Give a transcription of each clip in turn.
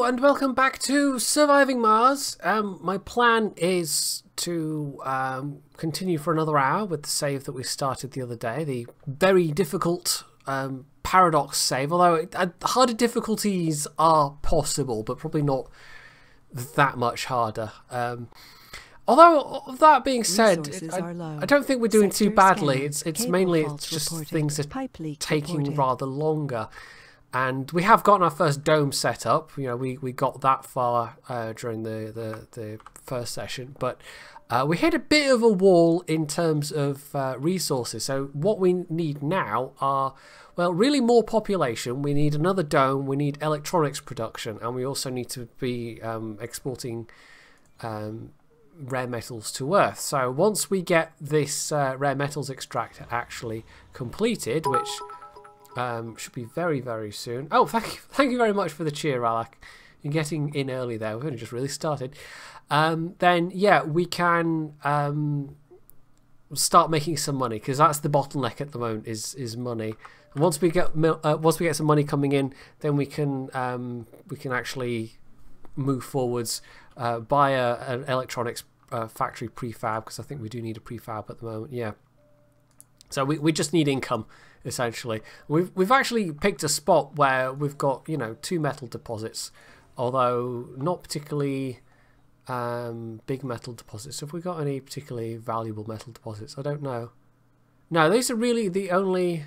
Hello and welcome back to Surviving Mars. My plan is to continue for another hour with the save that we started the other day, the very difficult paradox save, although harder difficulties are possible, but probably not that much harder. Although, that being said, I don't think we're doing too badly. It's mainly just things are taking rather longer. And we have gotten our first dome set up. You know, we got that far during the first session, but we hit a bit of a wall in terms of resources. So what we need now are, well, really more population. We need another dome. We need electronics production, and we also need to be exporting rare metals to Earth. So once we get this rare metals extractor actually completed, which should be very, very soon. Oh, thank you very much for the cheer, Alec. You're getting in early there. We've only just really started. Then, yeah, we can start making some money, because that's the bottleneck at the moment is money. And once we get some money coming in, then we can actually move forwards, buy an electronics factory prefab, because I think we do need a prefab at the moment. Yeah. So we just need income, essentially. We've actually picked a spot where we've got, you know, 2 metal deposits, although not particularly big metal deposits. Have we got any particularly valuable metal deposits? I don't know. No, these are really the only.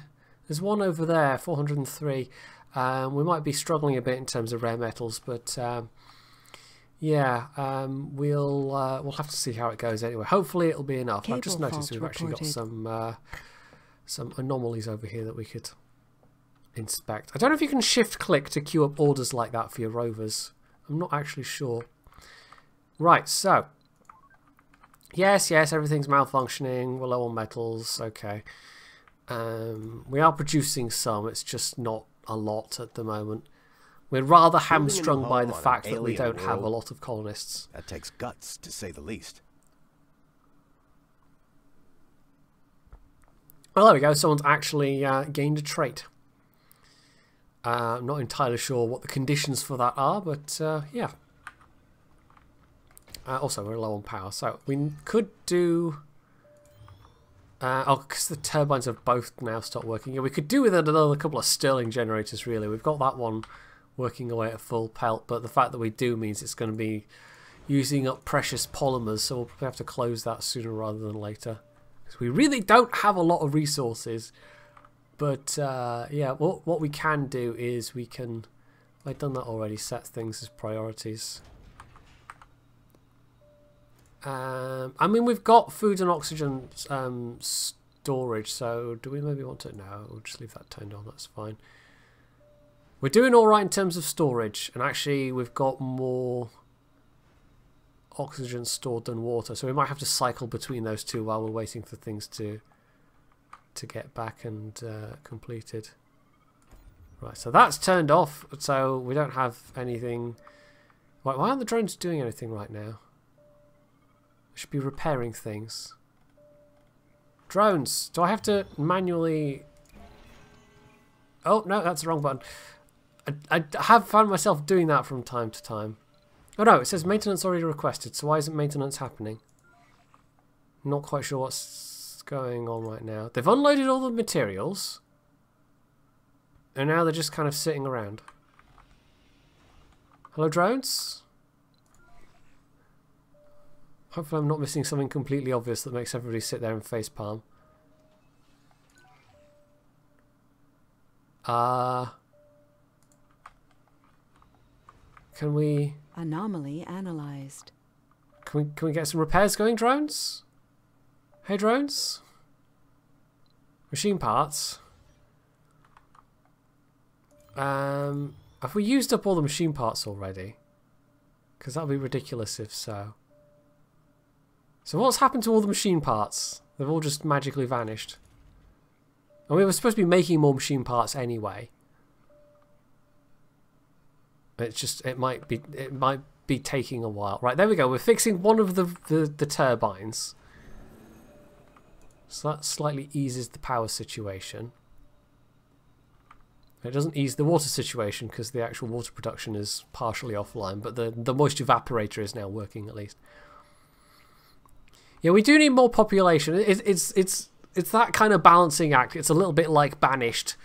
There's one over there, 403. We might be struggling a bit in terms of rare metals, but yeah, we'll have to see how it goes anyway. Hopefully it'll be enough. I've just noticed we've actually got some anomalies over here that we could inspect. I don't know if you can shift click to queue up orders like that for your rovers. I'm not actually sure. Right, so yes, everything's malfunctioning. We're low on metals. Okay. We are producing some. It's just not a lot at the moment. We're rather hamstrung by the fact that we don't have a lot of colonists. That takes guts, to say the least. Well, there we go. Someone's actually gained a trait. I'm not entirely sure what the conditions for that are, but yeah. Also, we're low on power, so we could do. Oh, because the turbines have both now stopped working. Yeah, we could do with another couple of Stirling generators. Really, we've got that one working away at full pelt, but the fact that we do means it's going to be using up precious polymers, so we'll probably have to close that sooner rather than later. Because we really don't have a lot of resources. But yeah, what we can do is we can. I've done that already. Set things as priorities. I mean, we've got food and oxygen storage, so do we maybe want to? No, we'll just leave that turned on. That's fine. We're doing all right in terms of storage, and actually we've got more oxygen stored than water, so we might have to cycle between those two while we're waiting for things to get back and completed. Right, so that's turned off, so we don't have anything. Why aren't the drones doing anything right now? They should be repairing things. Drones, do I have to manually? Oh no, that's the wrong button. I have found myself doing that from time to time. Oh no, it says maintenance already requested, so why isn't maintenance happening? Not quite sure what's going on right now. They've unloaded all the materials, and now they're just kind of sitting around. Hello, drones? Hopefully I'm not missing something completely obvious that makes everybody sit there and facepalm. Can we... Anomaly analyzed. Can we get some repairs going, drones? Hey, drones? Machine parts. Have we used up all the machine parts already? Because that would be ridiculous if so. So what's happened to all the machine parts? They've all just magically vanished. And we were supposed to be making more machine parts anyway. It's just it might be taking a while. Right, there we go. We're fixing one of the turbines. So that slightly eases the power situation. It doesn't ease the water situation because the actual water production is partially offline, but the moisture evaporator is now working at least. Yeah, we do need more population. It's that kind of balancing act. It's a little bit like Banished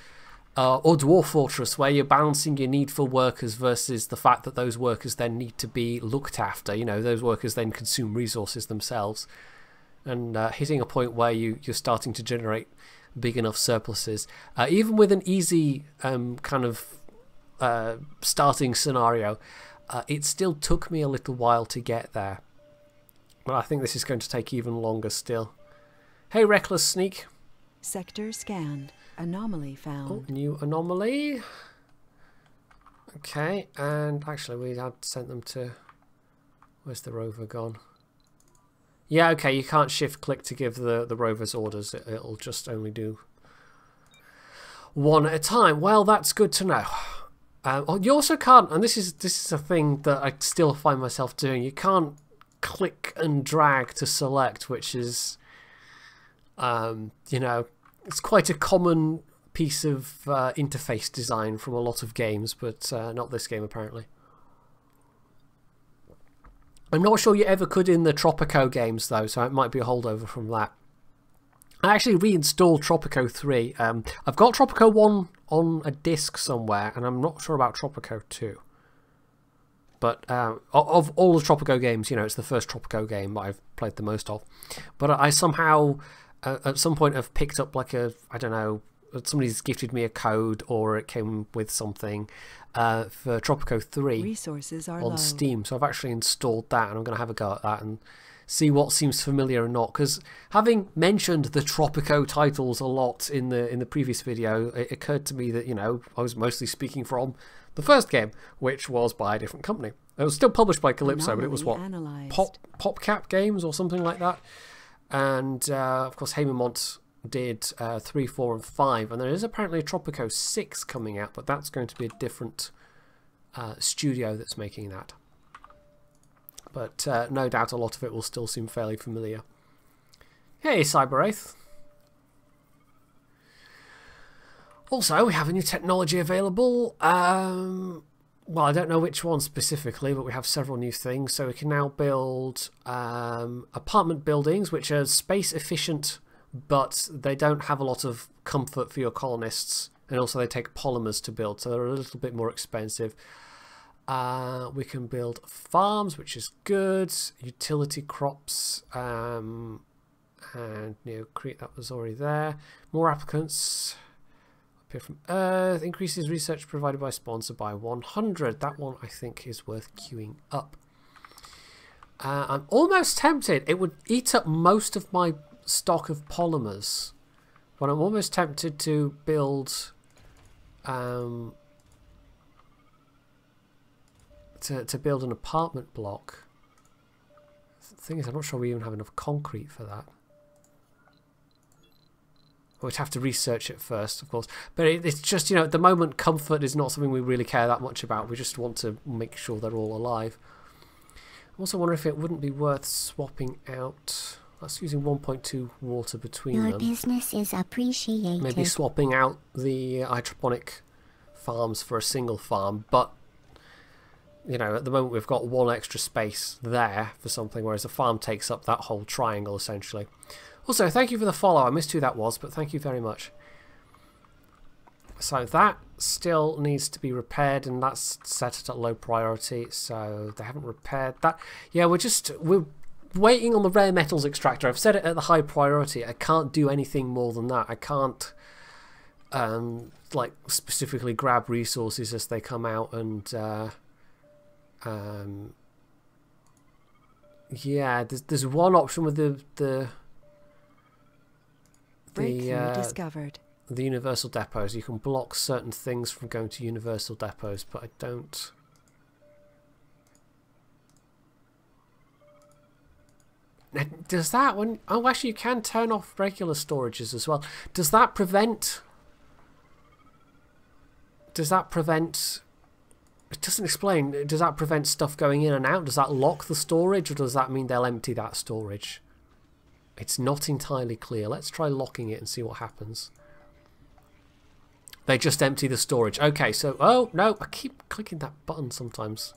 or Dwarf Fortress, where you're balancing your need for workers versus the fact that those workers then need to be looked after. You know, those workers then consume resources themselves, and hitting a point where you're starting to generate big enough surpluses. Even with an easy kind of starting scenario, it still took me a little while to get there. But I think this is going to take even longer still. Hey, Reckless Sneak. Sector scanned. Anomaly found. Oh, new anomaly. Okay, and actually we had sent them to... Where's the rover gone? Yeah, okay, you can't shift-click to give the rovers orders. It'll just only do one at a time. Well, that's good to know. You also can't, and this is a thing that I still find myself doing, you can't click and drag to select, which is, you know, it's quite a common piece of interface design from a lot of games, but not this game apparently. I'm not sure you ever could in the Tropico games though, so it might be a holdover from that. I actually reinstalled Tropico 3. I've got Tropico 1 on a disc somewhere, and I'm not sure about Tropico 2. But of all the Tropico games, you know, it's the first Tropico game that I've played the most of. But I somehow, at some point, have picked up like a, I don't know, somebody's gifted me a code or it came with something for Tropico 3 Resources are on low. Steam. So I've actually installed that, and I'm going to have a go at that and see what seems familiar or not. Because having mentioned the Tropico titles a lot in the previous video, it occurred to me that, you know, I was mostly speaking from the first game, which was by a different company. It was still published by Calypso, but it was what, PopCap Games or something like that. And of course, Haemimont did 3, 4, and 5, and there is apparently a Tropico 6 coming out, but that's going to be a different studio that's making that. But no doubt a lot of it will still seem fairly familiar. Hey, Cyberwraith. Also, we have a new technology available. Well, I don't know which one specifically, but we have several new things. So we can now build apartment buildings, which are space efficient, but they don't have a lot of comfort for your colonists, and also they take polymers to build, so they're a little bit more expensive. We can build farms, which is good, utility crops, and you know, create, that was already there. More applicants appear from Earth, increases research provided by sponsor by 100. That one I think is worth queuing up. I'm almost tempted, it would eat up most of my stock of polymers, but I'm almost tempted to build to build an apartment block. The thing is, I'm not sure we even have enough concrete for that. We'd have to research it first, of course, but it's just, you know, at the moment comfort is not something we really care that much about. We just want to make sure they're all alive. I also wonder if it wouldn't be worth swapping out. That's using 1.2 water between them. Your business is appreciated. Maybe swapping out the hydroponic farms for a single farm, but you know, at the moment we've got one extra space there for something, whereas a farm takes up that whole triangle essentially. Also, thank you for the follow. I missed who that was, but thank you very much. So that still needs to be repaired, and that's set at low priority, so they haven't repaired that. Yeah, we're waiting on the rare metals extractor. I've set it at the high priority. I can't do anything more than that. I can't like specifically grab resources as they come out, and yeah, there's one option with the discovered. The universal depots. You can block certain things from going to universal depots, but I don't. Now, does that when? Oh, actually, you can turn off regular storages as well. Does that prevent? Does that prevent? It doesn't explain. Does that prevent stuff going in and out? Does that lock the storage, or does that mean they'll empty that storage? It's not entirely clear. Let's try locking it and see what happens. They just empty the storage. Okay, so... Oh, no. I keep clicking that button sometimes.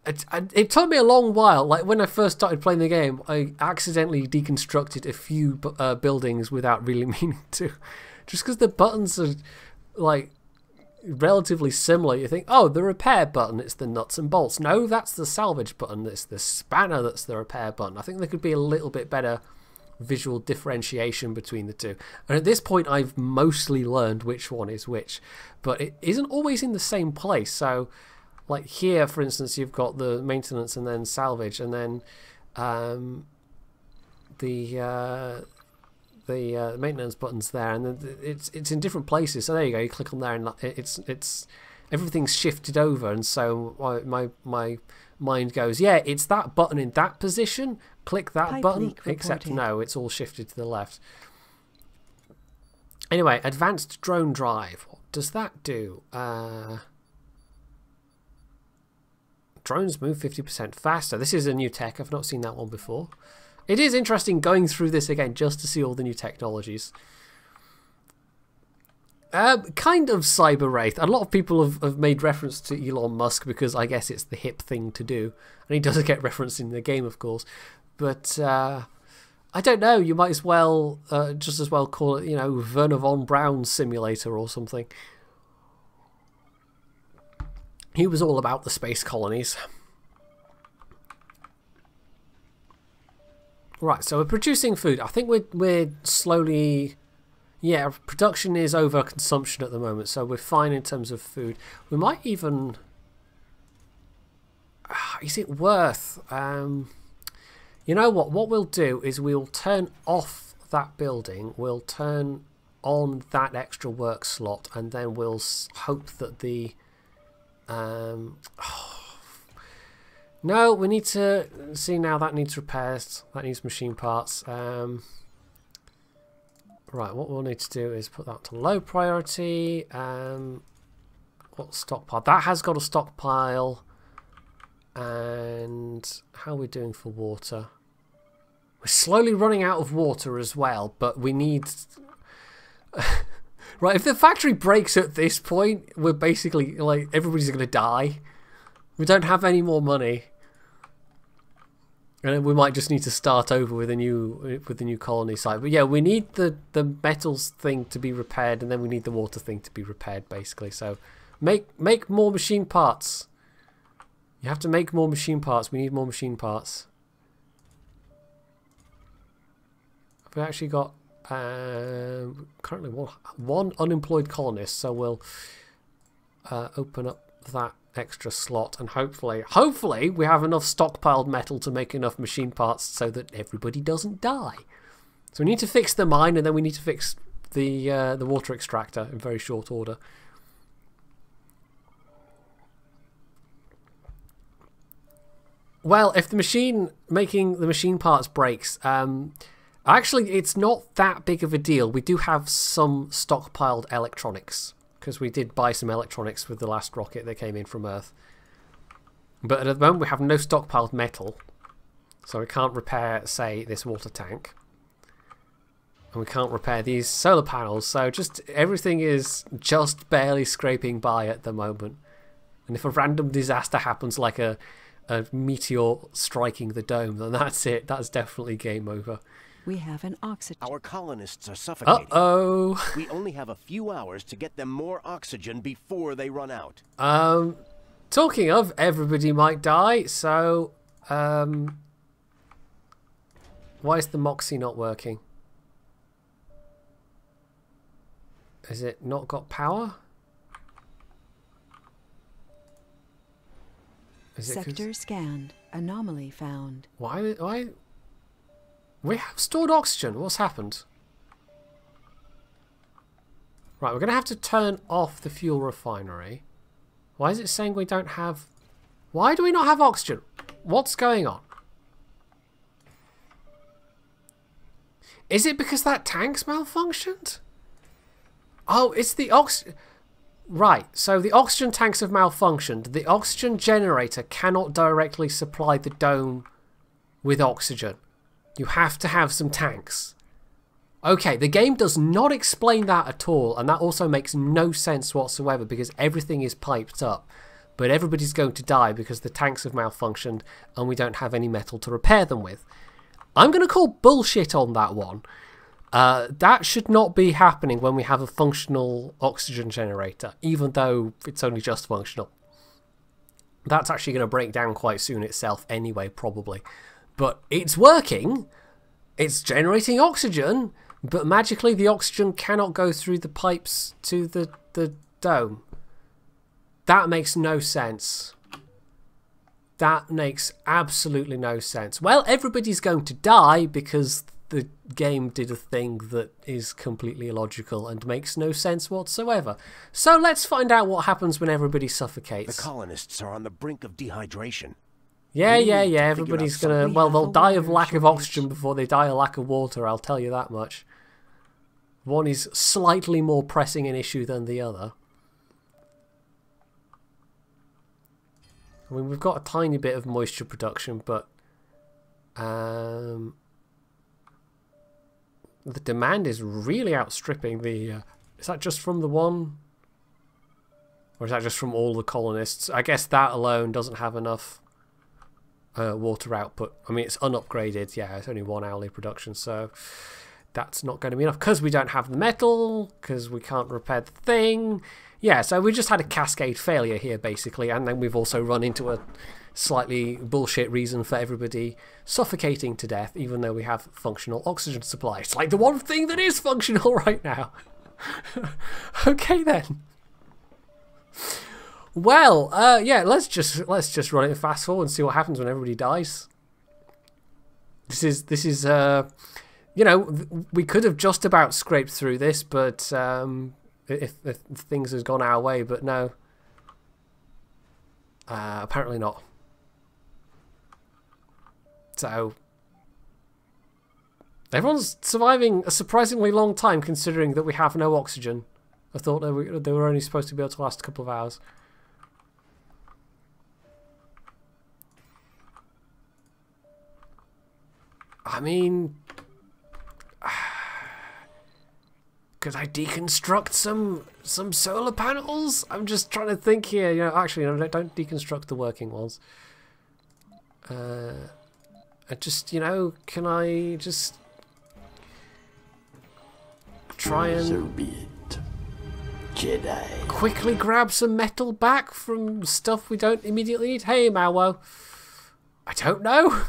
It took me a long while. Like, when I first started playing the game, I accidentally deconstructed a few buildings without really meaning to. Just because the buttons are, like, relatively similar. You think, oh, the repair button, it's the nuts and bolts. No, that's the salvage button. It's the spanner that's the repair button. I think there could be a little bit better visual differentiation between the two, and at this point I've mostly learned which one is which, but it isn't always in the same place. So like here, for instance, you've got the maintenance and then salvage, and then the maintenance button's there, and then it's in different places. So there you go, you click on there and it's everything's shifted over, and so my mind goes, yeah, it's that button in that position, click that button, except no, it's all shifted to the left. Anyway, advanced drone drive, what does that do? Drones move 50% faster. This is a new tech, I've not seen that one before. It is interesting going through this again just to see all the new technologies. Kind of Cyber Wraith. A lot of people have made reference to Elon Musk because I guess it's the hip thing to do. And he does get referenced in the game, of course. But I don't know. You might as well just as well call it, you know, Werner von Braun simulator or something. He was all about the space colonies. Right, so we're producing food. I think we're slowly... Yeah, production is over consumption at the moment, so we're fine in terms of food. We might even... Is it worth... You know what? What we'll do is we'll turn off that building. We'll turn on that extra work slot, and then we'll hope that the... No, we need to... See, now that needs repairs. That needs machine parts. Right, what we'll need to do is put that to low priority. What stockpile? That has got a stockpile. And how are we doing for water? We're slowly running out of water as well, but we need... Right, if the factory breaks at this point, we're basically, like, everybody's going to die. We don't have any more money. And we might just need to start over with a new colony site. But yeah, we need the metals thing to be repaired, and then we need the water thing to be repaired, basically. So make more machine parts. You have to make more machine parts. We need more machine parts. Have we actually got currently one unemployed colonist, so we'll open up that extra slot, and hopefully we have enough stockpiled metal to make enough machine parts so that everybody doesn't die. So we need to fix the mine, and then we need to fix the water extractor in very short order. Well, if the machine making the machine parts breaks, actually it's not that big of a deal. We do have some stockpiled electronics, because we did buy some electronics with the last rocket that came in from Earth. But at the moment we have no stockpiled metal, so we can't repair, say, this water tank. And we can't repair these solar panels, so just everything is just barely scraping by at the moment. And if a random disaster happens, like a meteor striking the dome, then that's it. That's definitely game over. We have an oxygen. Our colonists are suffocating. Uh-oh. We only have a few hours to get them more oxygen before they run out. Talking of, everybody might die, so why is the Moxie not working? Is it not got power? Is it Sector scanned. Anomaly found. Why? We have stored oxygen. What's happened? Right, we're going to have to turn off the fuel refinery. Why is it saying we don't have... Why do we not have oxygen? What's going on? Is it because that tank's malfunctioned? Oh, it's the oxygen... Right, so the oxygen tanks have malfunctioned. The oxygen generator cannot directly supply the dome with oxygen. You have to have some tanks. Okay, the game does not explain that at all, and that also makes no sense whatsoever because everything is piped up. But everybody's going to die because the tanks have malfunctioned and we don't have any metal to repair them with. I'm going to call bullshit on that one. That should not be happening when we have a functional oxygen generator, even though it's only just functional. That's actually going to break down quite soon itself anyway, probably. But it's working. It's generating oxygen. But magically the oxygen cannot go through the pipes to the dome. That makes no sense. That makes absolutely no sense. Well, everybody's going to die because the game did a thing that is completely illogical and makes no sense whatsoever. So let's find out what happens when everybody suffocates. The colonists are on the brink of dehydration. Yeah, everybody's gonna... Well, they'll die of lack of oxygen before they die of lack of water, I'll tell you that much. One is slightly more pressing an issue than the other. I mean, we've got a tiny bit of moisture production, but the demand is really outstripping the... is that just from the one? Or is that just from all the colonists? I guess that alone doesn't have enough water output. I mean, it's unupgraded. Yeah, it's only 1 hourly production, so... that's not going to be enough because we don't have the metal, because we can't repair the thing. Yeah, so we just had a cascade failure here, basically, and then we've also run into a slightly bullshit reason for everybody suffocating to death, even though we have functional oxygen supply. It's like the one thing that is functional right now. Okay, then. Well, yeah, let's just run it fast forward and see what happens when everybody dies. This is you know, we could have just about scraped through this, but if things had gone our way, but no. Apparently not. So, everyone's surviving a surprisingly long time considering that we have no oxygen. I thought they were only supposed to be able to last a couple of hours. I mean... could I deconstruct some solar panels? I'm just trying to think here. You know, actually, no, don't deconstruct the working ones. I just, you know, can I just try and so be it, Jedi. Quickly grab some metal back from stuff we don't immediately need? Hey, Malwo. I don't know.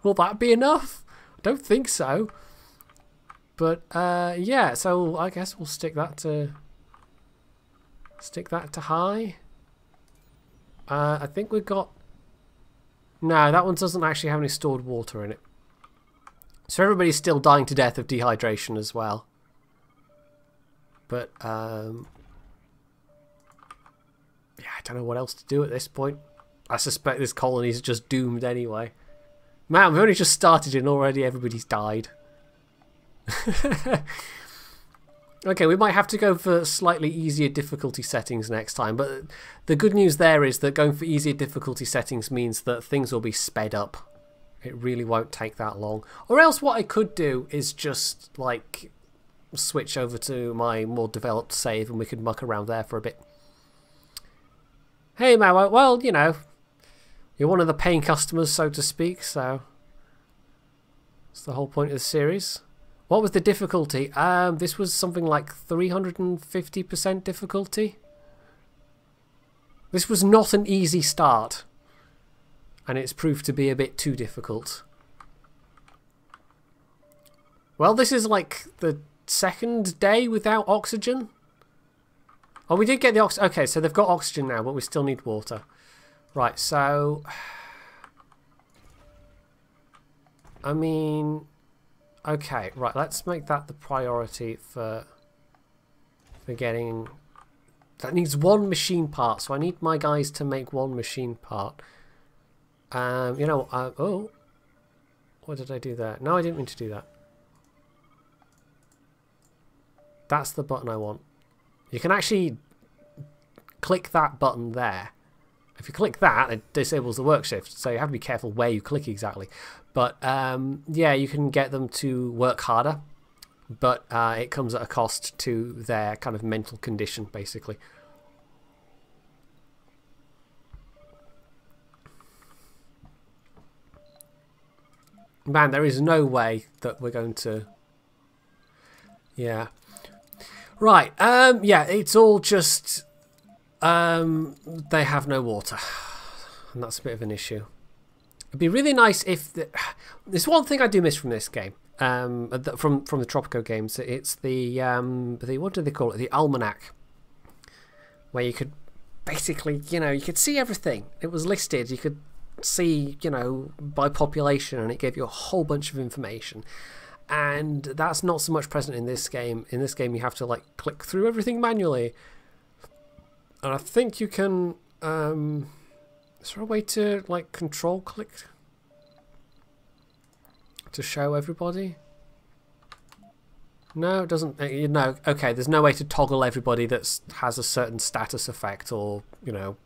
Will that be enough? I don't think so. But yeah, so I guess we'll stick that to high. I think we've got... No, that one doesn't actually have any stored water in it. So everybody's still dying to death of dehydration as well. But yeah, I don't know what else to do at this point. I suspect this colony's just doomed anyway. Man, we've only just started and already everybody's died. Okay, we might have to go for slightly easier difficulty settings next time, but the good news there is that going for easier difficulty settings means that things will be sped up. It really won't take that long. Or else what I could do is just, like, switch over to my more developed save and we could muck around there for a bit. Hey, Malwo, well, you know, you're one of the paying customers, so to speak, so that's the whole point of the series. What was the difficulty? This was something like 350% difficulty. This was not an easy start. And it's proved to be a bit too difficult. Well, this is like the second day without oxygen. Oh, we did get the oxygen. Okay, so they've got oxygen now, but we still need water. Right, so... I mean... Okay, right, let's make that the priority for getting... That needs one machine part, so I need my guys to make one machine part. You know, oh, what did I do there? No, I didn't mean to do that. That's the button I want. You can actually click that button there. If you click that, it disables the work shift, so you have to be careful where you click exactly. But yeah, you can get them to work harder but it comes at a cost to their kind of mental condition, basically. Man, there is no way that we're going to... Yeah. Right, yeah, it's all just... they have no water. And that's a bit of an issue. It'd be really nice if... There's one thing I do miss from this game. From the Tropico games. It's the... What do they call it? The Almanac. Where you could basically, you know, you could see everything. It was listed. You could see, you know, by population, and it gave you a whole bunch of information. And that's not so much present in this game. In this game, you have to like click through everything manually. And I think you can. Is there a way to like control click to show everybody? No, it doesn't. No, okay. There's no way to toggle everybody that has a certain status effect, or you know,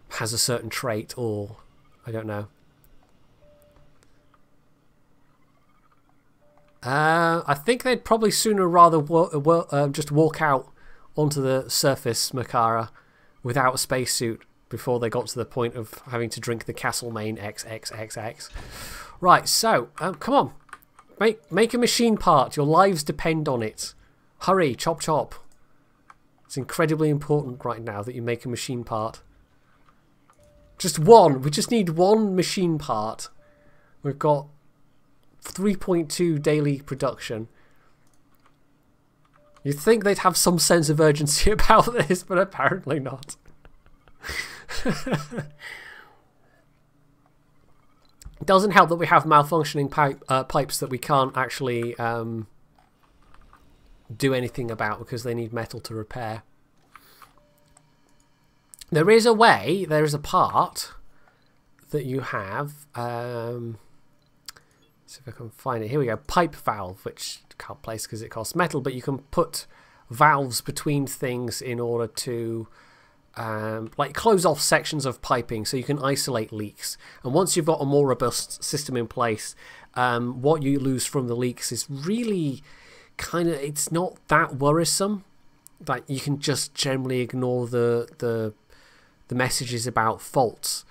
has a certain trait, or I don't know. I think they'd probably sooner rather just walk out onto the surface, Makara, without a spacesuit before they got to the point of having to drink the Castlemaine XXXX. Right, so come on, make a machine part. Your lives depend on it. Hurry, chop chop. It's incredibly important right now that you make a machine part. Just one. We just need one machine part. We've got 3.2 daily production. You'd think they'd have some sense of urgency about this, but apparently not. It doesn't help that we have malfunctioning pipes that we can't actually do anything about because they need metal to repair. There is a way, there is a part that you have. See if I can find it. Here we go. Pipe valve, which I can't place because it costs metal, but you can put valves between things in order to like close off sections of piping so you can isolate leaks. And once you've got a more robust system in place, what you lose from the leaks is really kind of, it's not that worrisome. Like you can just generally ignore the messages about faults.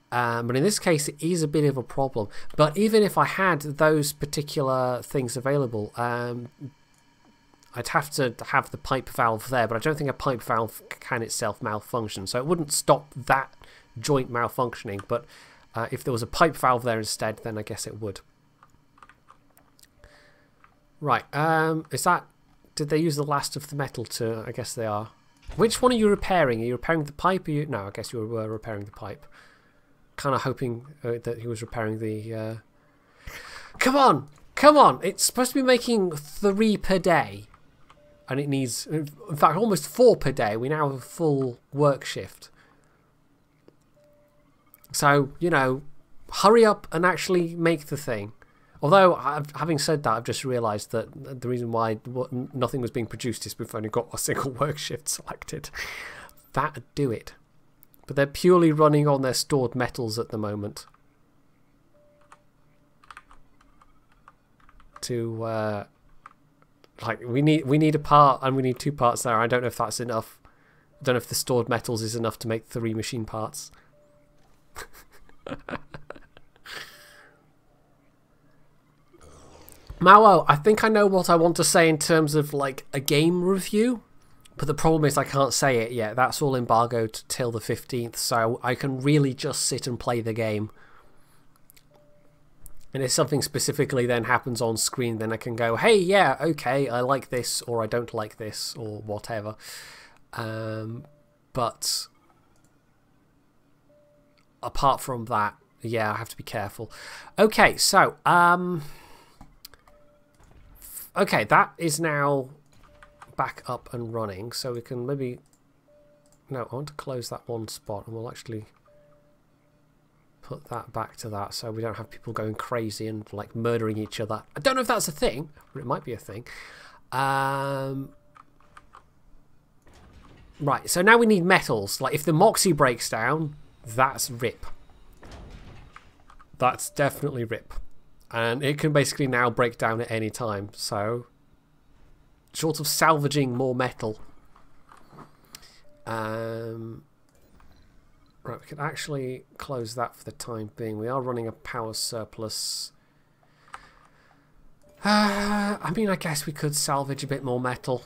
But in this case, it is a bit of a problem. But even if I had those particular things available, I'd have to have the pipe valve there. But I don't think a pipe valve can itself malfunction. So it wouldn't stop that joint malfunctioning. But if there was a pipe valve there instead, then I guess it would. Right. Is that... Did they use the last of the metal to... I guess they are. Which one are you repairing? Are you repairing the pipe? Or you... No, I guess you were repairing the pipe. Kind of hoping that he was repairing the... Come on! Come on! It's supposed to be making 3 per day. And it needs... In fact, almost 4 per day. We now have a full work shift. So, you know, hurry up and actually make the thing. Although, having said that, I've just realised that the reason why nothing was being produced is we've only got a single work shift selected. That'd do it. But they're purely running on their stored metals at the moment. To, like, we need a part and we need 2 parts there. I don't know if that's enough. I don't know if the stored metals is enough to make 3 machine parts. Mao, I think I know what I want to say in terms of like a game review, but the problem is I can't say it yet. That's all embargoed till the 15th, so I can really just sit and play the game. And if something specifically then happens on screen, then I can go, hey, yeah, okay, I like this, or I don't like this, or whatever. But apart from that, yeah, I have to be careful. Okay, so, okay, that is now back up and running, so we can maybe... No, I want to close that one spot, and we'll actually put that back to that, so we don't have people going crazy and, like, murdering each other. I don't know if that's a thing, but it might be a thing. Right, so now we need metals. Like, if the Moxie breaks down, that's RIP. That's definitely RIP. And it can basically now break down at any time, so short of salvaging more metal. Right, we can actually close that for the time being. We are running a power surplus. I mean, I guess we could salvage a bit more metal.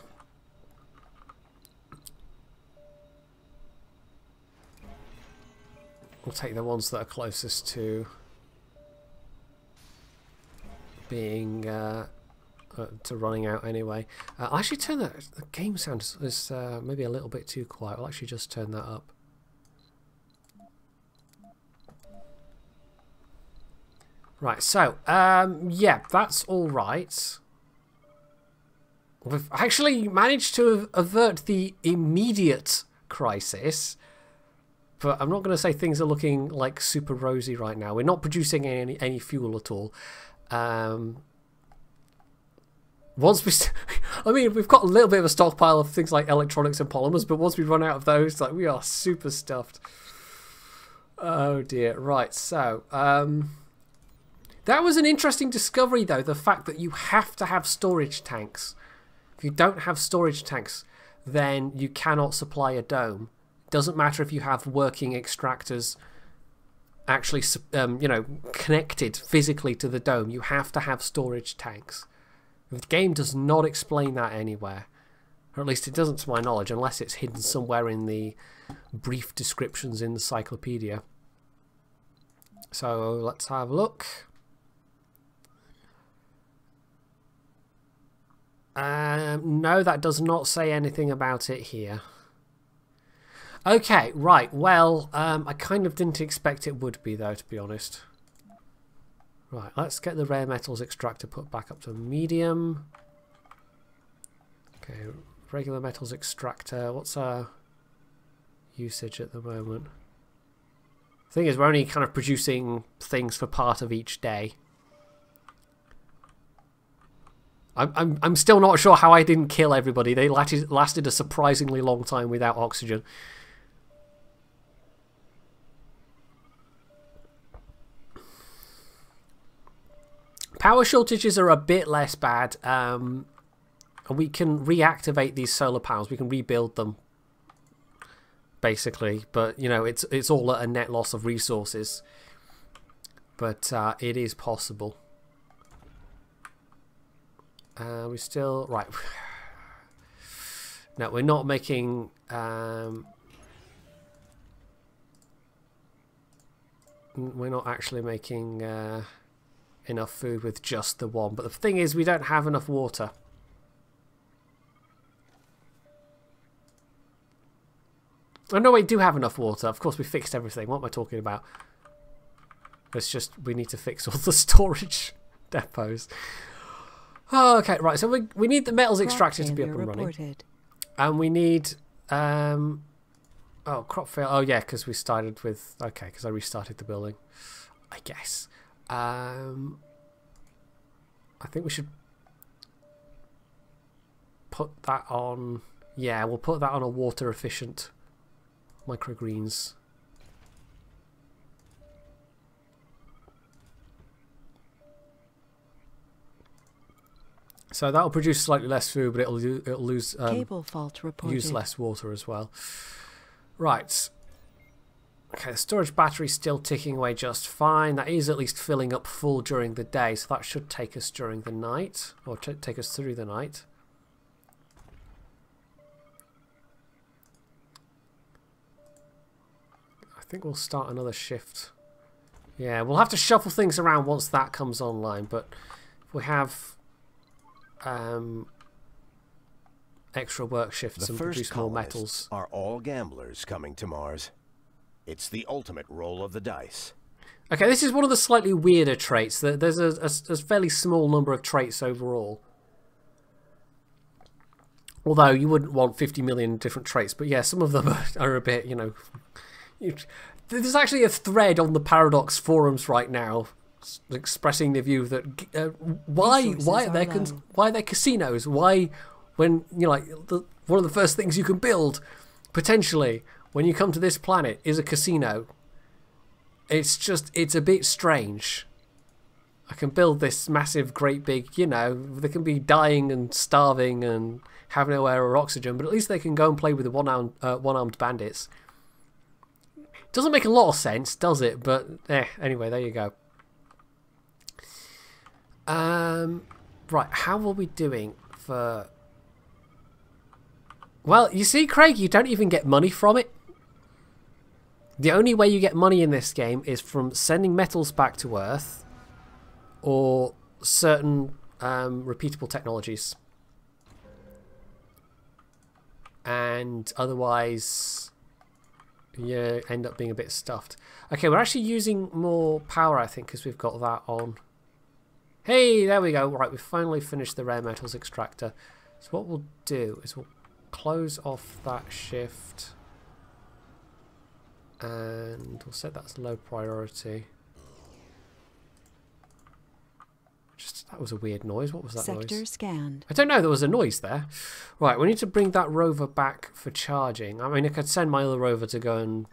We'll take the ones that are closest to being to running out anyway. I'll actually turn that. The game sound is maybe a little bit too quiet. I'll actually just turn that up. Right, so yeah, that's all right. We've actually managed to avert the immediate crisis. But I'm not going to say things are looking like super rosy right now. We're not producing any fuel at all. Once we, I mean, we've got a little bit of a stockpile of things like electronics and polymers, but once we run out of those, like, we are super stuffed. Oh dear. Right. So that was an interesting discovery, though. The fact that you have to have storage tanks. If you don't have storage tanks, then you cannot supply a dome. Doesn't matter if you have working extractors actually, you know, connected physically to the dome. You have to have storage tanks. The game does not explain that anywhere, or at least it doesn't to my knowledge, unless it's hidden somewhere in the brief descriptions in the encyclopedia. So let's have a look. No, that does not say anything about it here. Okay, right, well, I kind of didn't expect it would be, though, to be honest. Right, let's get the rare metals extractor put back up to medium. Okay, regular metals extractor, what's our usage at the moment? The thing is, we're only kind of producing things for part of each day. I'm still not sure how I didn't kill everybody. They lasted a surprisingly long time without oxygen. Power shortages are a bit less bad. And we can reactivate these solar panels. We can rebuild them, basically. But, you know, it's all at a net loss of resources. But it is possible. We still... Right. No, we're not making... we're not actually making... enough food with just the one, but the thing is, we don't have enough water. Oh no, we do have enough water. Of course, we fixed everything. What am I talking about? It's just we need to fix all the storage depots. Oh, okay, right. So we need the metals extractor to be up and running, and we need oh, crop fail. Oh yeah, because we started with because I restarted the building, I guess. I think we should put that on... Yeah, we'll put that on a water-efficient microgreens. So that'll produce slightly less food, but it'll lose Cable fault reported. Use less water as well. Right. Okay, the storage battery's still ticking away just fine. That is at least filling up full during the day, so that should take us during the night, or take us through the night. I think we'll start another shift. Yeah, we'll have to shuffle things around once that comes online, but if we have extra work shifts and produce more metals. Are all gamblers coming to Mars? It's the ultimate roll of the dice. Okay, this is one of the slightly weirder traits. There's a fairly small number of traits overall. Although you wouldn't want 50 million different traits, but yeah, some of them are a bit, you know... There's actually a thread on the Paradox forums right now expressing the view that why are there casinos? Why, when, you know, like, one of the first things you can build, potentially... when you come to this planet, is a casino. It's a bit strange. I can build this massive, great big, you know, they can be dying and starving and have no air or oxygen, but at least they can go and play with the one-armed bandits. Doesn't make a lot of sense, does it? But anyway, there you go. Right, how are we doing for... Well, you see, Craig, you don't even get money from it. The only way you get money in this game is from sending metals back to Earth or certain repeatable technologies. And otherwise, you end up being a bit stuffed. Okay, we're actually using more power, I think, because we've got that on. Hey, there we go. Right, we've finally finished the rare metals extractor. So what we'll do is we'll close off that shift. And we'll set that as low priority. That was a weird noise. What was that noise? Sector scanned. I don't know. There was a noise there. Right, we need to bring that rover back for charging. I mean, I could send my other rover to go and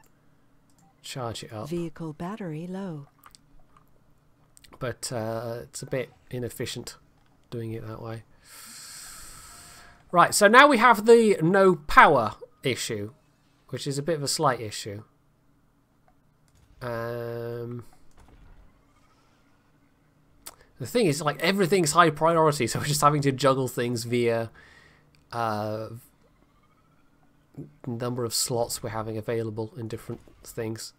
charge it up. Vehicle battery low. But it's a bit inefficient doing it that way. Right, so now we have the no power issue, which is a bit of a slight issue. The thing is, like, everything's high priority, so we're just having to juggle things via number of slots we're having available in different things.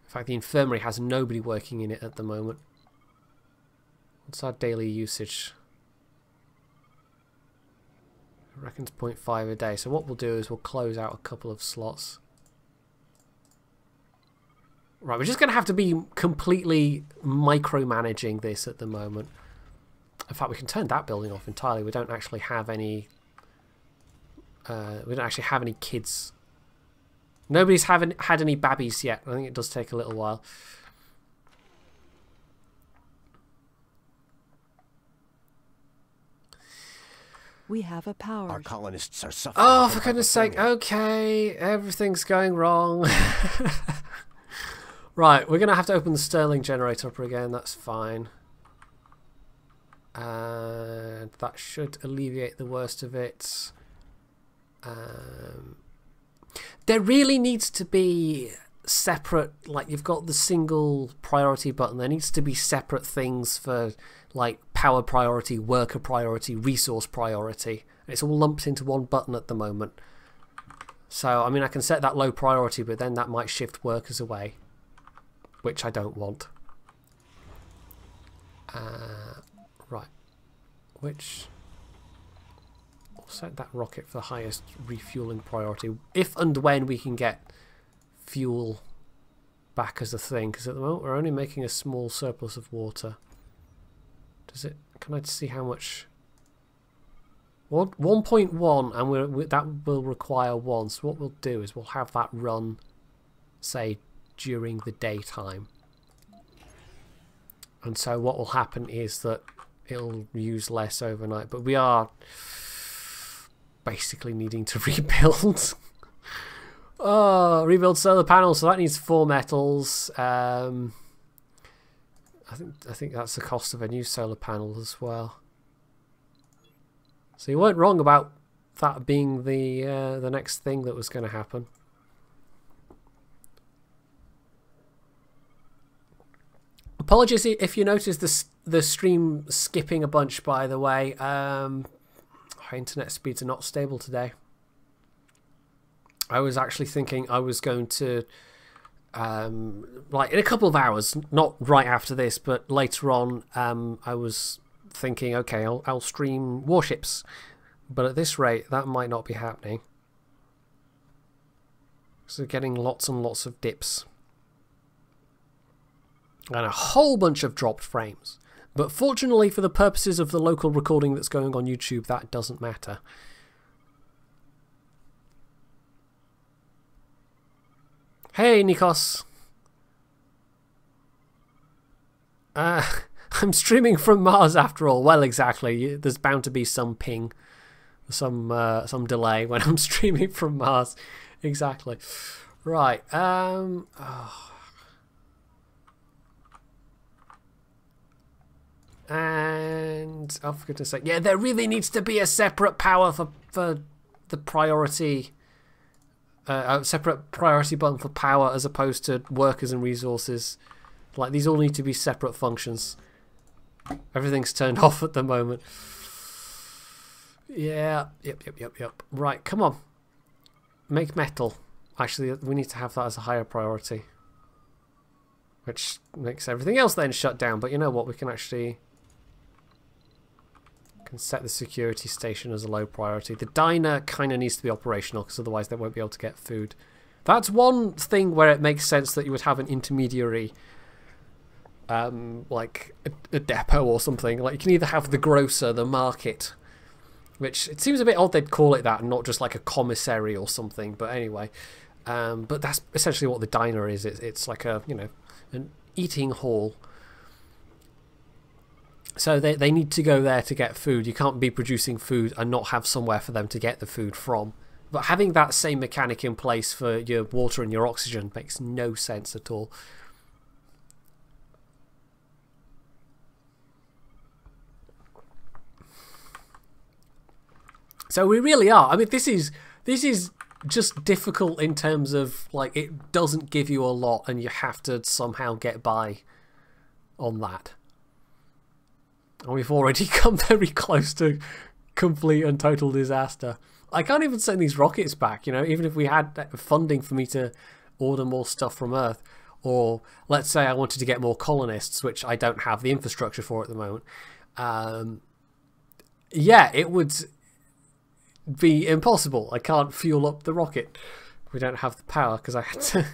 In fact, the infirmary has nobody working in it at the moment. What's our daily usage? I reckon it's 0.5 a day. So what we'll do is we'll close out a couple of slots. Right, we're just going to have to be completely micromanaging this at the moment. In fact, we can turn that building off entirely. We don't actually have any... kids. Nobody's had any babbies yet. I think it does take a little while. We have a power. Our colonists are suffering. Oh, for goodness sake. Okay, everything's going wrong. Right, we're going to have to open the Stirling generator up again. That's fine. And that should alleviate the worst of it. There really needs to be separate, like, you've got the single priority button. There needs to be separate things for, like, power priority, worker priority, resource priority. It's all lumped into one button at the moment. So, I mean, I can set that low priority, but then that might shift workers away, which I don't want. Right. Which... We'll set that rocket for the highest refueling priority. If and when we can get fuel back as a thing. Because at the moment we're only making a small surplus of water. Does it... Can I see how much... 1.1, and that will require 1. So what we'll do is we'll have that run, say, during the daytime. And so what will happen is that it'll use less overnight. But we are basically needing to rebuild. Oh, rebuild solar panels. So that needs 4 metals. I think that's the cost of a new solar panel as well. So you weren't wrong about that being the next thing that was going to happen. Apologies if you noticed the stream skipping a bunch, by the way. Our internet speeds are not stable today. I was actually thinking I was going to, like in a couple of hours, not right after this, but later on, I was thinking, okay, I'll stream warships. But at this rate, that might not be happening. So getting lots and lots of dips. And a whole bunch of dropped frames. But fortunately for the purposes of the local recording that's going on YouTube, that doesn't matter. Hey, Nikos. I'm streaming from Mars after all. Well, exactly. There's bound to be some ping, some delay when I'm streaming from Mars. Exactly. Right. And oh, for goodness sake, yeah, there really needs to be a separate power for the priority, a separate priority button for power as opposed to workers and resources. Like, these all need to be separate functions. Everything's turned off at the moment. Yeah, yep. Right, come on. Make metal. Actually, we need to have that as a higher priority. Which makes everything else then shut down. But you know what? We can actually... can set the security station as a low priority. The diner kind of needs to be operational because otherwise they won't be able to get food. That's one thing where it makes sense that you would have an intermediary, like a depot or something. Like, you can either have the grocer, the market, which it seems a bit odd they'd call it that and not just like a commissary or something. But anyway, but that's essentially what the diner is. It's like a, you know, an eating hall. So they need to go there to get food. You can't be producing food and not have somewhere for them to get the food from. But having that same mechanic in place for your water and your oxygen makes no sense at all. So we really are. I mean, this is just difficult in terms of, like, it doesn't give you a lot and you have to somehow get by on that. And we've already come very close to complete and total disaster. I can't even send these rockets back, you know, even if we had funding for me to order more stuff from Earth. Or let's say I wanted to get more colonists, which I don't have the infrastructure for at the moment. Yeah, it would be impossible. I can't fuel up the rocket. We don't have the power because I had to...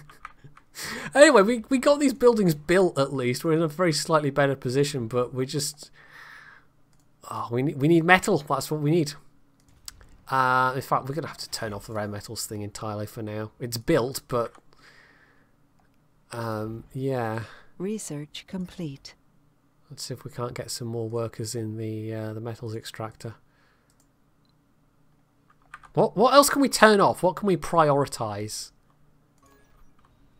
Anyway, we got these buildings built at least. We're in a very slightly better position, but we just... Oh, we need metal. That's what we need. In fact, we're going to have to turn off the rare metals thing entirely for now. It's built, but... yeah. Research complete. Let's see if we can't get some more workers in the metals extractor. What else can we turn off? What can we prioritize?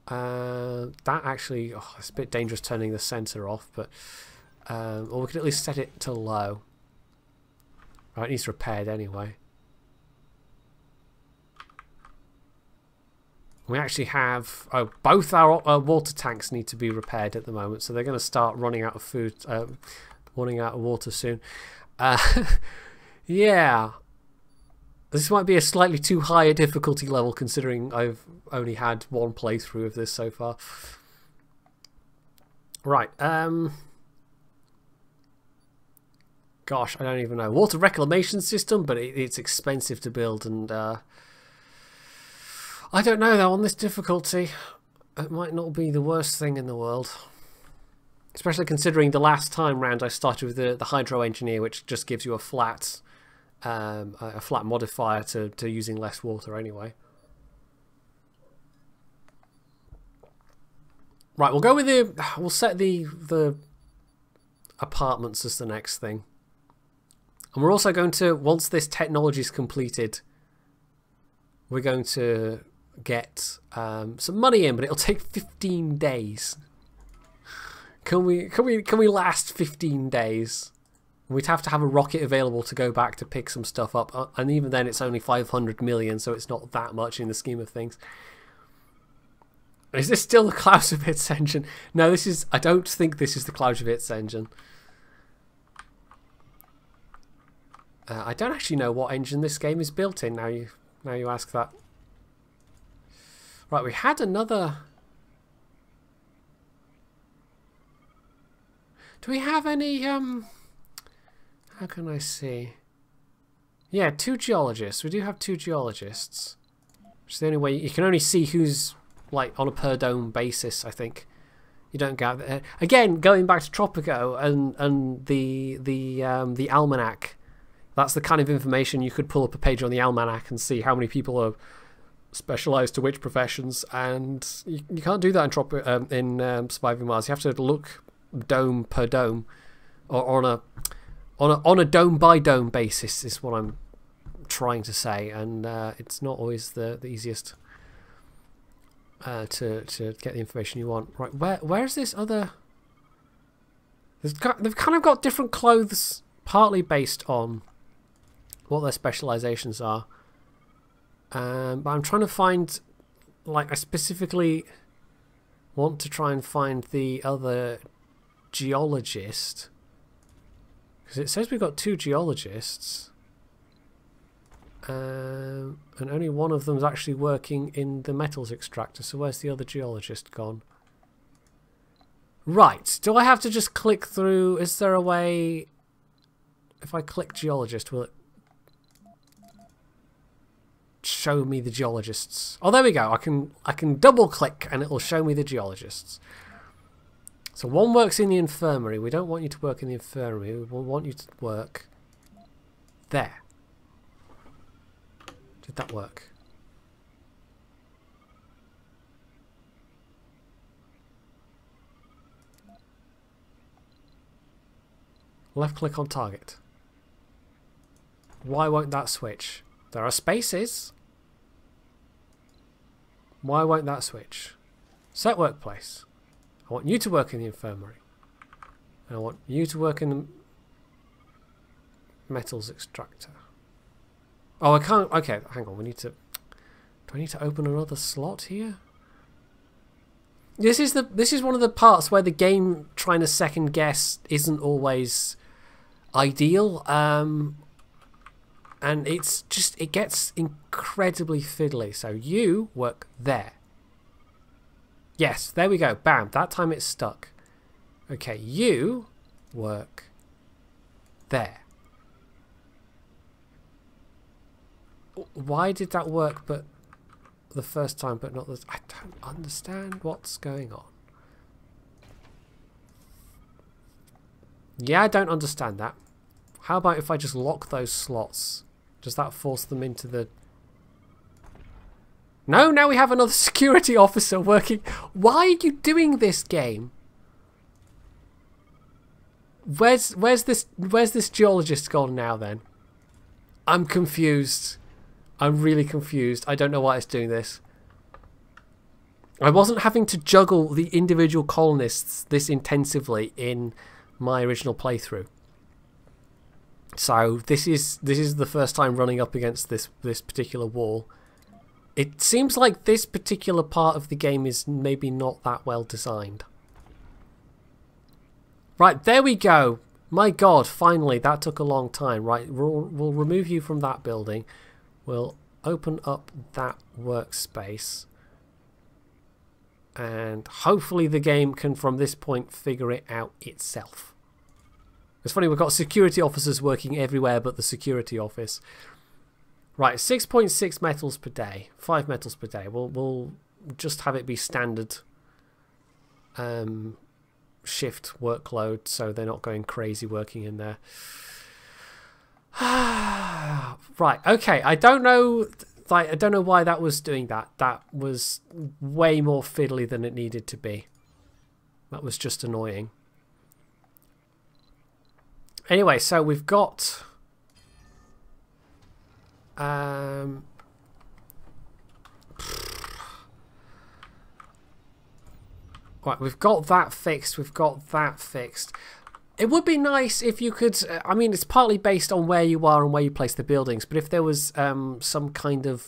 That actually... Oh, it's a bit dangerous turning the sensor off, but... or we could at least set it to low. Right, it needs repaired anyway. We actually have... Oh, both our water tanks need to be repaired at the moment, so they're going to start running out of food, running out of water soon. Yeah. This might be a slightly too high a difficulty level considering I've only had one playthrough of this so far. Right, gosh, I don't even know. Water reclamation system, but it's expensive to build, and I don't know though, on this difficulty it might not be the worst thing in the world. Especially considering the last time round I started with the hydro engineer, which just gives you a flat modifier to using less water anyway. Right, we'll go with we'll set the apartments as the next thing. And we're also going to, once this technology is completed, we're going to get some money in, but it'll take 15 days. Can we last 15 days? We'd have to have a rocket available to go back to pick some stuff up, and even then it's only 500 million, so it's not that much in the scheme of things. Is this still the Clausewitz engine? No, this is... I don't think this is the Clausewitz engine. I don't actually know what engine this game is built in, now you ask that. Right, we had another... Do we have any... How can I see? Yeah, 2 geologists. We do have 2 geologists. Which is the only way... You can only see who's... like on a per dome basis, I think. You don't get again, going back to Tropico and the almanac. That's the kind of information you could pull up a page on the almanac and see how many people are specialized to which professions, and you can't do that in Surviving Mars. You have to look dome per dome, or on a dome by dome basis is what I'm trying to say, and it's not always the easiest. To get the information you want. Right, where's this other They've kind of got different clothes, partly based on what their specializations are. But I'm trying to find, like, I specifically want to try and find the other geologist. Because it says we've got 2 geologists. And only one of them's actually working in the metals extractor. So where's the other geologist gone? Right. Do I have to just click through? Is there a way... If I click geologist, will it show me the geologists? Oh, there we go. I can double click and it will show me the geologists. So one works in the infirmary. We don't want you to work in the infirmary. We want you to work there. Did that work? Left click on target. Why won't that switch? There are spaces. Why won't that switch? Set workplace. I want you to work in the infirmary. And I want you to work in the metals extractor. Oh, I can't. Okay, hang on. We need to. Do I need to open another slot here? This is one of the parts where the game trying to second guess isn't always ideal. And it's just, it gets incredibly fiddly. So you work there. Yes, there we go. Bam. That time it's stuck. Okay, you work there. Why did that work but the first time but not this? I don't understand what's going on. Yeah, I don't understand that. How about if I just lock those slots? Does that force them into the... No, now we have another security officer working. Why are you doing this, game? Where's this geologist gone now then? I'm confused. I'm really confused. I don't know why it's doing this. I wasn't having to juggle the individual colonists this intensively in my original playthrough. So this is the first time running up against this particular wall. It seems like this particular part of the game is maybe not that well designed. Right, there we go. My God, finally, that took a long time. Right, we'll remove you from that building. We'll open up that workspace. And hopefully the game can, from this point, figure it out itself. It's funny, we've got security officers working everywhere but the security office. Right, 6.6 metals per day. 5 metals per day. We'll just have it be standard shift workload so they're not going crazy working in there. Right, okay. I don't know why that was doing that. That was way more fiddly than it needed to be. That was just annoying. Anyway, so we've got right, we've got that fixed. We've got that fixed. It would be nice if you could... I mean, it's partly based on where you are and where you place the buildings, but if there was some kind of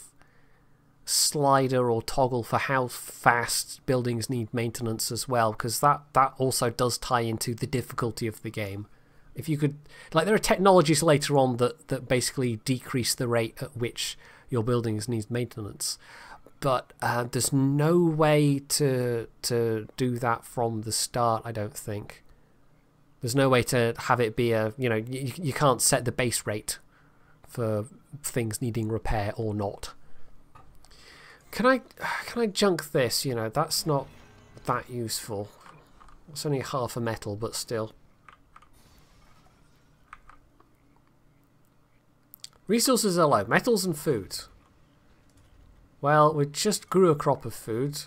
slider or toggle for how fast buildings need maintenance as well, because that also does tie into the difficulty of the game. If you could... Like, there are technologies later on that basically decrease the rate at which your buildings need maintenance. But there's no way to do that from the start, I don't think. There's no way to have it be a... You know, you can't set the base rate for things needing repair or not. Can I junk this? You know, that's not that useful. It's only half a metal, but still. Resources are low. Metals and food. Well, we just grew a crop of food.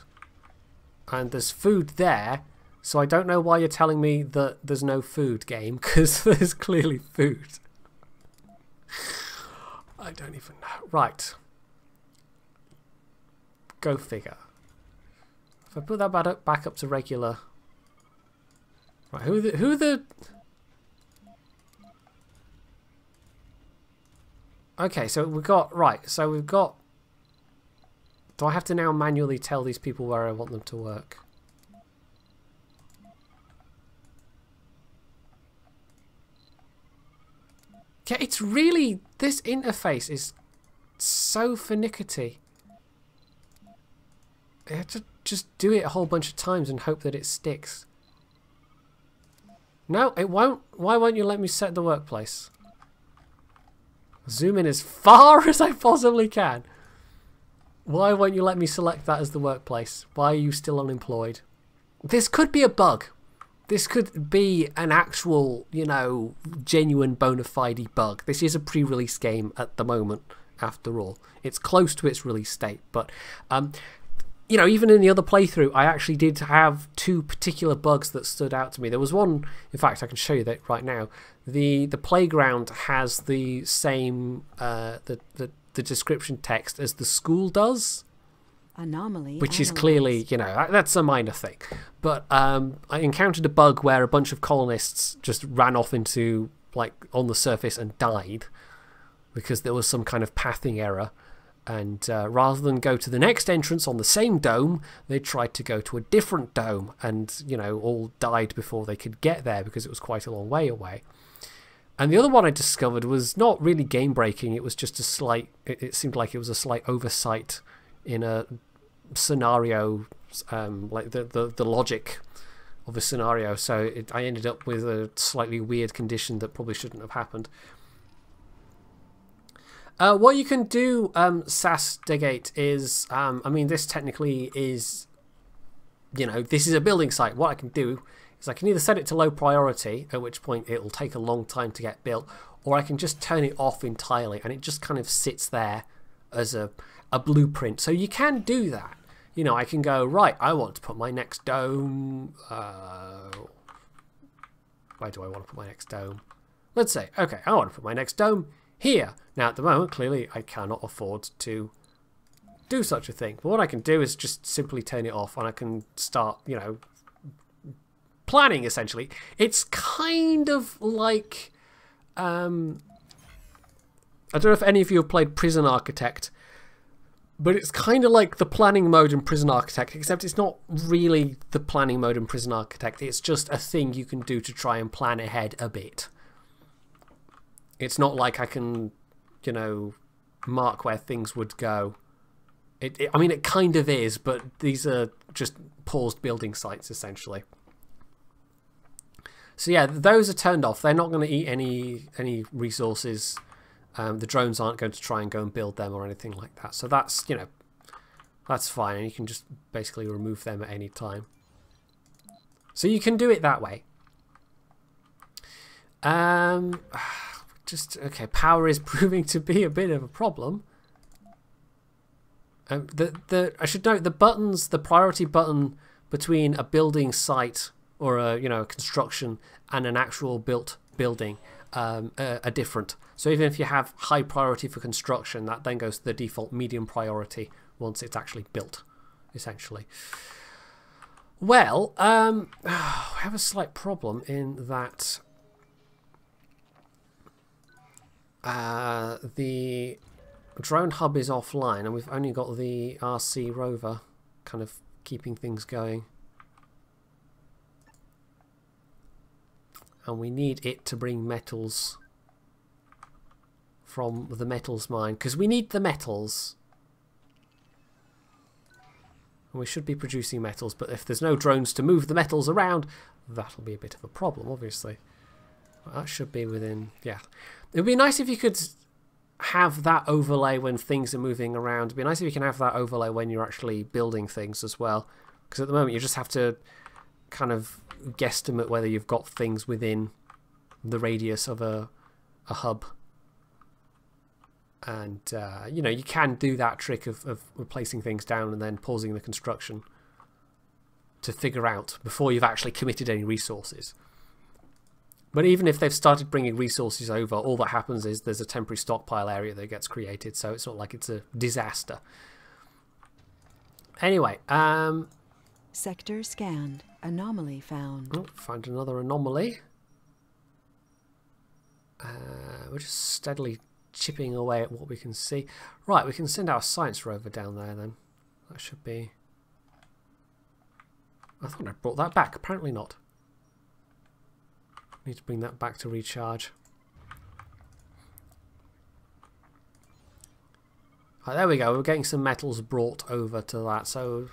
And there's food there. So I don't know why you're telling me that there's no food, game. Because there's clearly food. I don't even know. Right. Go figure. If I put that back up to regular... Right, who the... Okay, so we've got... Right, so we've got... Do I have to now manually tell these people where I want them to work? Yeah, it's really... This interface is so finicky. You have to just do it a whole bunch of times and hope that it sticks. No, it won't. Why won't you let me set the workplace? Zoom in as far as I possibly can. Why won't you let me select that as the workplace? Why are you still unemployed? This could be a bug. This could be an actual, you know, genuine bona fide bug. This is a pre-release game at the moment, after all. It's close to its release date, but... you know, even in the other playthrough, I actually did have two particular bugs that stood out to me. There was one, in fact, I can show you that right now. The playground has the same the description text as the school does, Anomaly. which is clearly, you know, that's a minor thing. But I encountered a bug where a bunch of colonists just ran off into, like, on the surface and died because there was some kind of pathing error. And rather than go to the next entrance on the same dome, they tried to go to a different dome and, you know, all died before they could get there because it was quite a long way away. And the other one I discovered was not really game-breaking. It was just a slight... It seemed like it was a slight oversight in a scenario, like the logic of a scenario. So I ended up with a slightly weird condition that probably shouldn't have happened. What you can do, SAS-Degate, is, I mean, this technically is, you know, this is a building site. What I can do is I can either set it to low priority, at which point it will take a long time to get built, or I can just turn it off entirely, and it just kind of sits there as a blueprint. So you can do that. You know, I can go, right, I want to put my next dome, where do I want to put my next dome? Let's say, okay, I want to put my next dome here. Now, at the moment, clearly, I cannot afford to do such a thing. But what I can do is just simply turn it off, and I can start, you know, planning, essentially. It's kind of like... I don't know if any of you have played Prison Architect, but it's kind of like the planning mode in Prison Architect, except it's not really the planning mode in Prison Architect. It's just a thing you can do to try and plan ahead a bit. It's not like I can, you know, mark where things would go. I mean, it kind of is, but these are just paused building sites, essentially. So yeah, those are turned off. They're not going to eat any resources. The drones aren't going to try and go and build them or anything like that. So that's, you know, that's fine. And you can just basically remove them at any time. So you can do it that way. Okay, power is proving to be a bit of a problem. I should note the buttons, the priority button between a building site or a, you know, a construction and an actual built building are different. So even if you have high priority for construction, that then goes to the default medium priority once it's actually built, essentially. Well, I have a slight problem in that the drone hub is offline and we've only got the RC rover kind of keeping things going. And we need it to bring metals from the metals mine, because we need the metals. And we should be producing metals, but if there's no drones to move the metals around, that'll be a bit of a problem, obviously. Well, that should be within, yeah. It would be nice if you could have that overlay when things are moving around. It'd be nice if you can have that overlay when you're actually building things as well. Because at the moment you just have to kind of guesstimate whether you've got things within the radius of a hub. And, you know, you can do that trick of placing things down and then pausing the construction to figure out before you've actually committed any resources. But even if they've started bringing resources over, all that happens is there's a temporary stockpile area that gets created, so it's not like it's a disaster. Anyway, Sector scanned. Anomaly found. Oh, find another anomaly. We're just steadily chipping away at what we can see. Right, we can send our science rover down there then. That should be... I thought I brought that back. Apparently not. Need to bring that back to recharge. Right, there we go. We're getting some metals brought over to that. So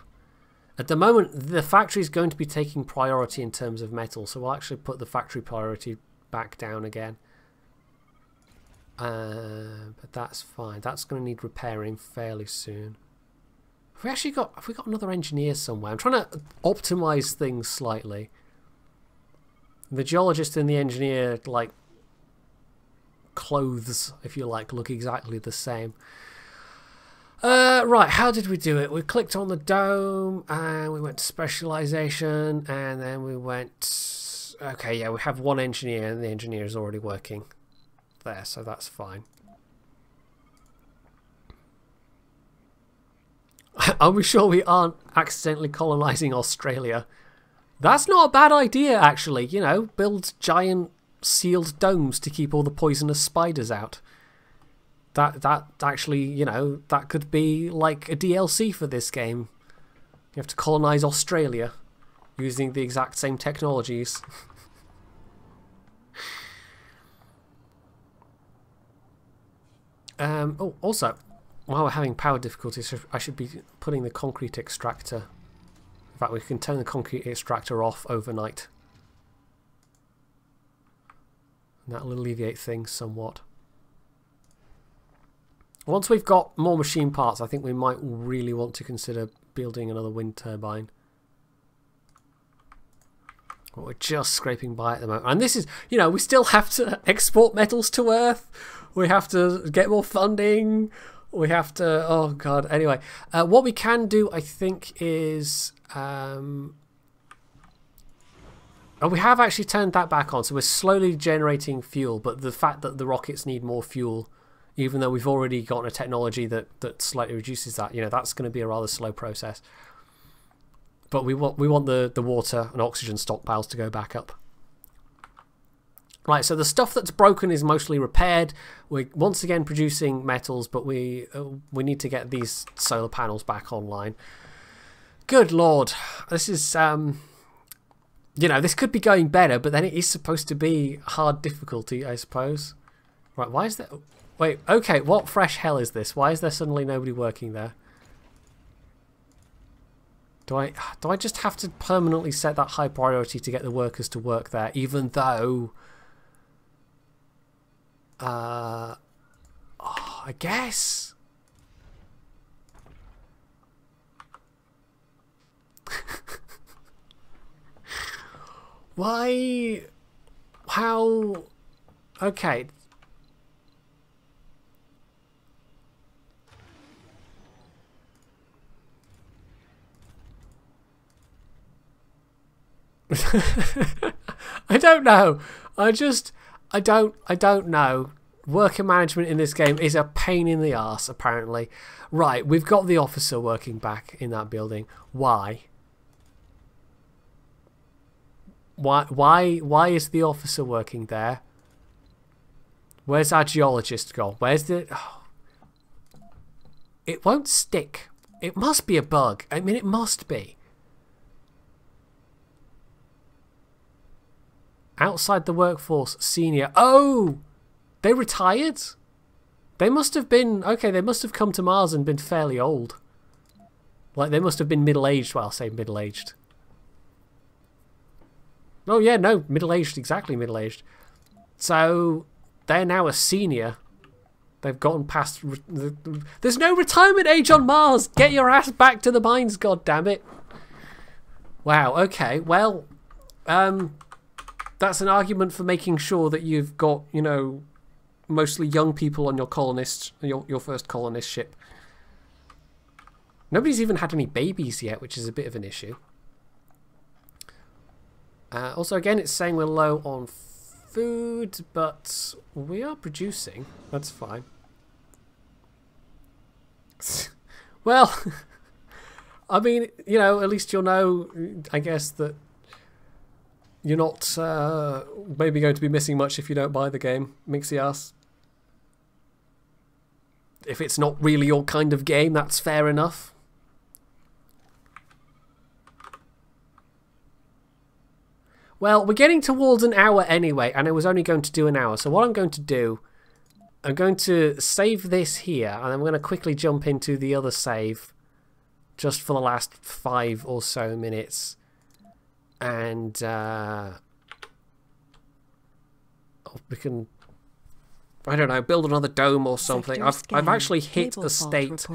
at the moment, the factory is going to be taking priority in terms of metal. So we'll actually put the factory priority back down again. But that's fine. That's going to need repairing fairly soon. Have we got another engineer somewhere? I'm trying to optimize things slightly. The geologist and the engineer, like, clothes, if you like, look exactly the same. Right, how did we do it? We clicked on the dome and we went to specialization and then we went... Okay, yeah, we have one engineer and the engineer is already working there, so that's fine. Are we sure we aren't accidentally colonizing Australia? That's not a bad idea, actually. You know, build giant sealed domes to keep all the poisonous spiders out. That actually, you know, that could be like a DLC for this game. You have to colonize Australia using the exact same technologies. Oh, also, while we're having power difficulties, I should be putting the concrete extractor. In fact, we can turn the concrete extractor off overnight. And that'll alleviate things somewhat. Once we've got more machine parts, I think we might really want to consider building another wind turbine. But we're just scraping by at the moment. And this is, you know, we still have to export metals to Earth. We have to get more funding. We have to... Oh, God. Anyway, what we can do, I think, is... Oh, we have actually turned that back on. So we're slowly generating fuel. But the fact that the rockets need more fuel, even though we've already gotten a technology that slightly reduces that, you know, that's going to be a rather slow process. But we want the water and oxygen stockpiles to go back up. Right, so the stuff that's broken is mostly repaired. We're once again producing metals, but we need to get these solar panels back online. Good Lord. This is, you know, this could be going better, but then it is supposed to be hard difficulty, I suppose. Right, why is there... Wait, okay, what fresh hell is this? Why is there suddenly nobody working there? Do I just have to permanently set that high priority to get the workers to work there, even though... oh, I guess. Why? How? Okay. I don't know. I don't know. Worker management in this game is a pain in the arse, apparently. Right, we've got the officer working back in that building. Why? Why is the officer working there? Where's our geologist gone? Where's the... Oh. It won't stick. It must be a bug. I mean, it must be. Outside the workforce, senior. Oh! They retired? They must have been... Okay, they must have come to Mars and been fairly old. Like, they must have been middle-aged. Well, I'll say middle-aged. Oh, yeah, no, middle-aged. Exactly middle-aged. So, they're now a senior. They've gotten past... There's no retirement age on Mars! Get your ass back to the mines, goddammit! Wow, okay, well... that's an argument for making sure that you've got, you know... mostly young people on your colonist, your first colonist ship. Nobody's even had any babies yet, which is a bit of an issue. Also, again, it's saying we're low on food, but we are producing. That's fine. Well, I mean, you know, at least you'll know, I guess, that You're not maybe going to be missing much if you don't buy the game, Mixie ass. If it's not really your kind of game, that's fair enough. Well, we're getting towards an hour anyway, and I was only going to do an hour. So what I'm going to do, I'm going to save this here, and I'm going to quickly jump into the other save just for the last 5 or so minutes. And we can, I don't know, build another dome or something. I've actually hit a state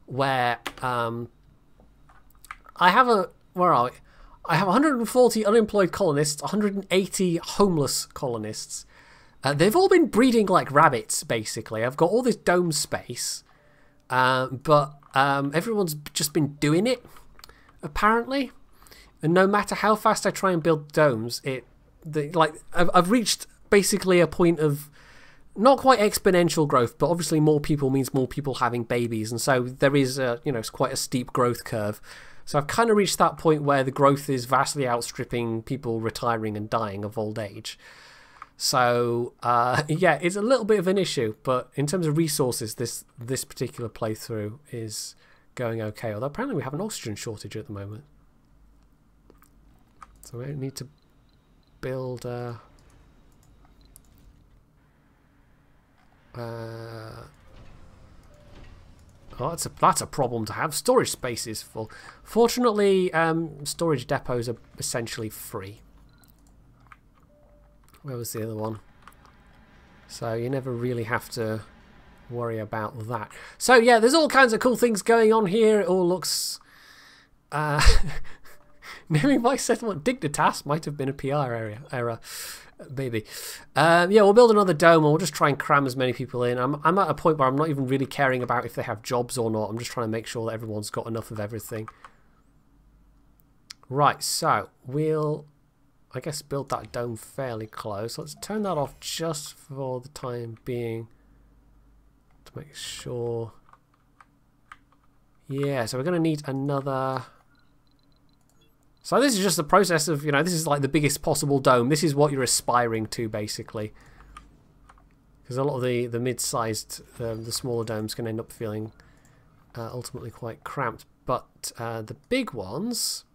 where I have a, where are we? I have 140 unemployed colonists, 180 homeless colonists. They've all been breeding like rabbits, basically. I've got all this dome space, but everyone's just been doing it, apparently. And no matter how fast I try and build domes, I've reached basically a point of not quite exponential growth, but obviously more people means more people having babies, and so there is it's quite a steep growth curve. So I've kind of reached that point where the growth is vastly outstripping people retiring and dying of old age. So yeah, it's a little bit of an issue, but in terms of resources, this particular playthrough is going okay. Although apparently we have an oxygen shortage at the moment. So we need to build oh, that's a problem to have. Storage space is full. Fortunately, storage depots are essentially free. Where was the other one? So you never really have to worry about that. So yeah, there's all kinds of cool things going on here. It all looks naming my settlement Dignitas might have been a PR error. Maybe. Yeah, we'll build another dome and we'll just try and cram as many people in. I'm at a point where I'm not even really caring about if they have jobs or not. I'm just trying to make sure that everyone's got enough of everything. Right, so we'll, I guess, build that dome fairly close. Let's turn that off just for the time being to make sure. Yeah, so we're going to need another. So this is just the process of, this is like the biggest possible dome. This is what you're aspiring to, basically. Because a lot of the mid-sized, the smaller domes can end up feeling ultimately quite cramped. But the big ones,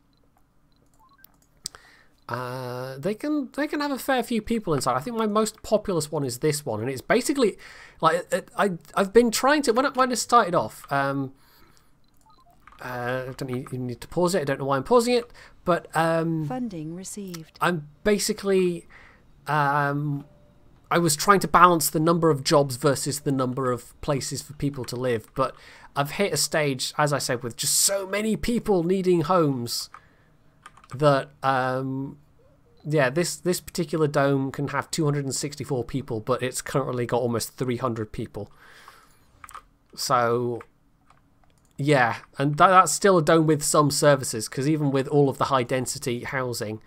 they can have a fair few people inside. I think my most populous one is this one, and it's basically like I've been trying to when I started off. I don't even need to pause it. I don't know why I'm pausing it, but funding received. I'm basically I was trying to balance the number of jobs versus the number of places for people to live, but I've hit a stage, as I said, with just so many people needing homes that yeah, this particular dome can have 264 people, but it's currently got almost 300 people. So yeah, and that's still a dome with some services, because even with all of the high density housing,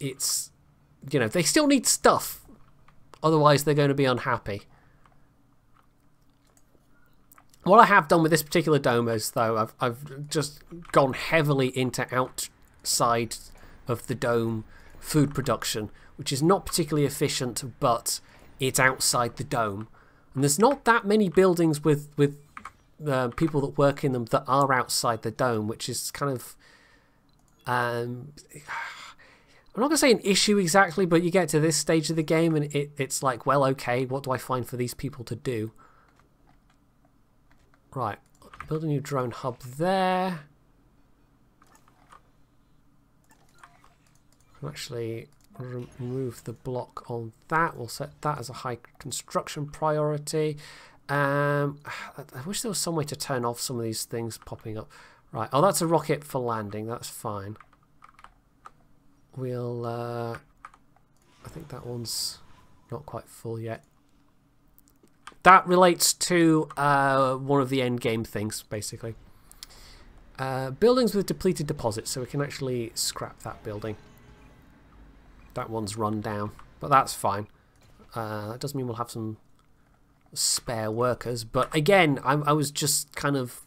it's, they still need stuff, otherwise they're going to be unhappy. What I have done with this particular dome is, though, I've just gone heavily into outside of the dome food production, which is not particularly efficient, but it's outside the dome, and there's not that many buildings with people that work in them that are outside the dome, which is kind of I'm not going to say an issue exactly, but you get to this stage of the game and it's like, well, okay, what do I find for these people to do? Right, build a new drone hub there. I'll actually remove the block on that. We'll set that as a high construction priority. I wish there was some way to turn off some of these things popping up. Right, oh, that's a rocket for landing. That's fine. We'll, I think that one's not quite full yet. That relates to one of the endgame things, basically. Buildings with depleted deposits, so we can actually scrap that building. That one's run down, but that's fine. That doesn't mean we'll have some spare workers, but again, I was just kind of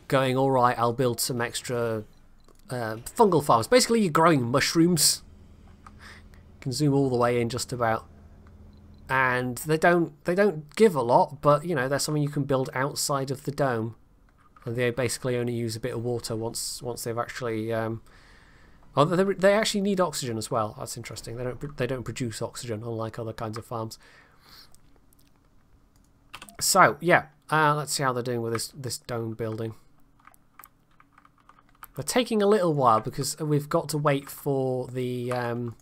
going, all right, I'll build some extra fungal farms. Basically, you're growing mushrooms. Can zoom all the way in just about. And they don't give a lot, but you know, they're something you can build outside of the dome, and they basically only use a bit of water once they've actually. Oh, they actually need oxygen as well. That's interesting. They don't produce oxygen unlike other kinds of farms. So yeah, let's see how they're doing with this dome building. They're taking a little while because we've got to wait for the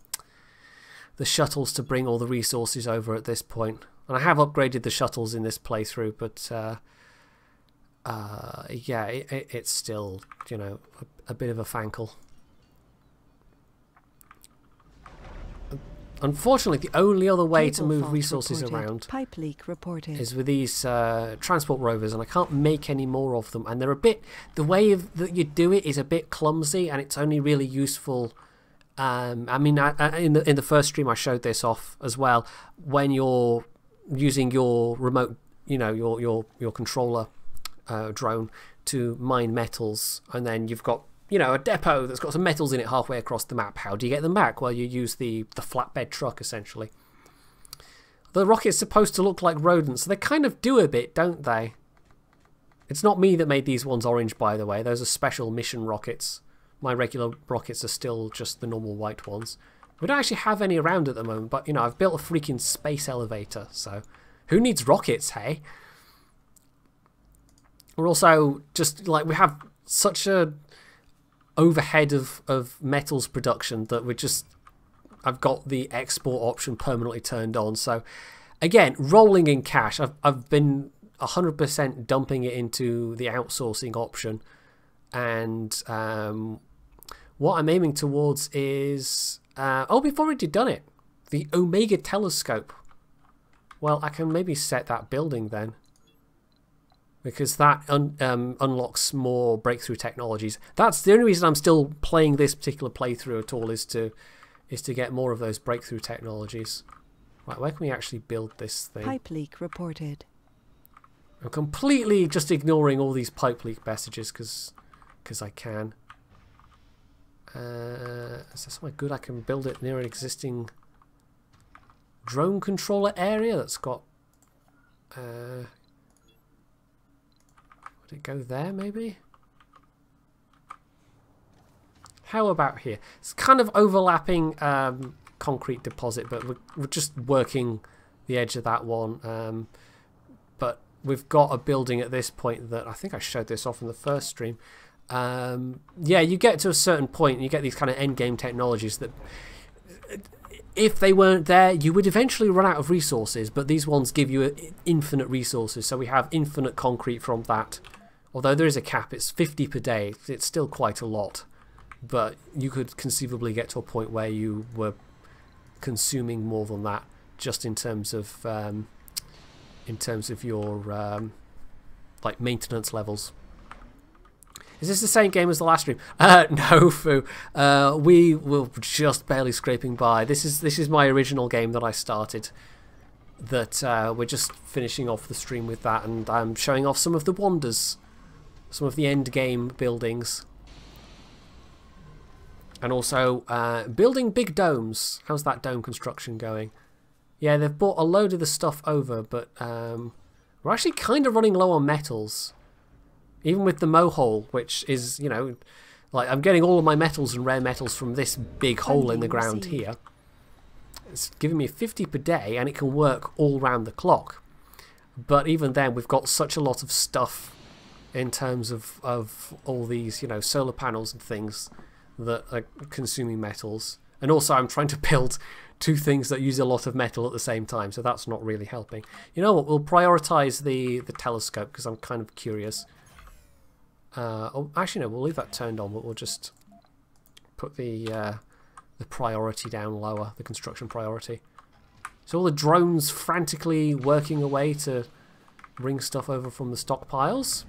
shuttles to bring all the resources over at this point. And I have upgraded the shuttles in this playthrough, but yeah, it's still, you know, a bit of a fankle. Unfortunately, the only other way to move resources around Pipe leak reported. is with these transport rovers, and I can't make any more of them. And they're a bit, the way that you do it is a bit clumsy, and it's only really useful. I mean, in the first stream I showed this off as well. When you're using your remote, you know, your controller drone to mine metals, and then you've got, you know, a depot that's got some metals in it halfway across the map. How do you get them back? Well, you use the flatbed truck, essentially. The rocket's supposed to look like rodents, so they kind of do a bit, don't they? It's not me that made these ones orange, by the way. Those are special mission rockets. My regular rockets are still just the normal white ones. We don't actually have any around at the moment, but, you know, I've built a freaking space elevator, so who needs rockets, hey? We're also just, like, we have such a overhead of metals production that I've got the export option permanently turned on. So again, rolling in cash. I've been 100% dumping it into the outsourcing option, and what I'm aiming towards is we've already done it, the Omega telescope. Well, I can maybe set that building then, because that unlocks more breakthrough technologies. That's the only reason I'm still playing this particular playthrough at all, is to get more of those breakthrough technologies. Right, where can we actually build this thing? Pipe leak reported. I'm completely just ignoring all these pipe leak messages because I can. Is there somewhere good I can build it near an existing drone controller area that's got... would it go there, maybe? How about here? It's kind of overlapping concrete deposit, but we're just working the edge of that one. But we've got a building at this point that I think I showed this off in the first stream. Yeah, you get to a certain point and you get these kind of endgame technologies that, if they weren't there, you would eventually run out of resources, but these ones give you infinite resources. So we have infinite concrete from that. Although there is a cap, it's 50 per day. It's still quite a lot, but you could conceivably get to a point where you were consuming more than that, just in terms of your like maintenance levels. Is this the same game as the last stream? No, Foo. We were just barely scraping by. This is my original game that I started. That we're just finishing off the stream with that, and I'm showing off some of the wonders, some of the end game buildings, and also building big domes. How's that dome construction going? Yeah, they've brought a load of the stuff over, but we're actually kind of running low on metals. Even with the mohole, which is, you know, like, I'm getting all of my metals and rare metals from this big hole in the ground here. It's giving me 50 per day, and it can work all round the clock. But even then, we've got such a lot of stuff in terms of all these, you know, solar panels and things that are consuming metals. And also, I'm trying to build two things that use a lot of metal at the same time, so that's not really helping. You know what? We'll prioritize the telescope because I'm kind of curious. Oh, actually, no, we'll leave that turned on, but we'll just put the priority down lower, the construction priority. So all the drones frantically working away to bring stuff over from the stockpiles,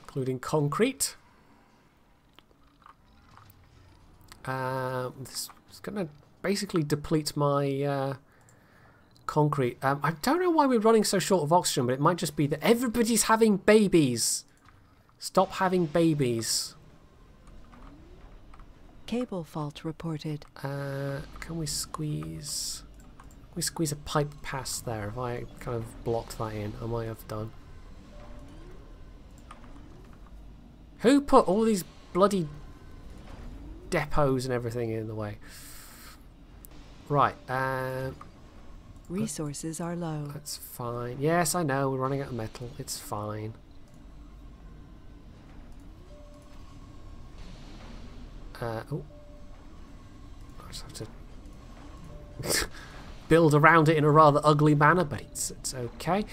including concrete. This is going to basically deplete my concrete. I don't know why we're running so short of oxygen, but it might just be that everybody's having babies. Stop having babies. Cable fault reported. Can we squeeze... Can we squeeze a pipe past there? If I kind of blocked that in, I might have done. Who put all these bloody depots and everything in the way? Right, Resources are low. that's fine. Yes, I know, we're running out of metal. It's fine. Oh. I just have to build around it in a rather ugly manner, but it's okay.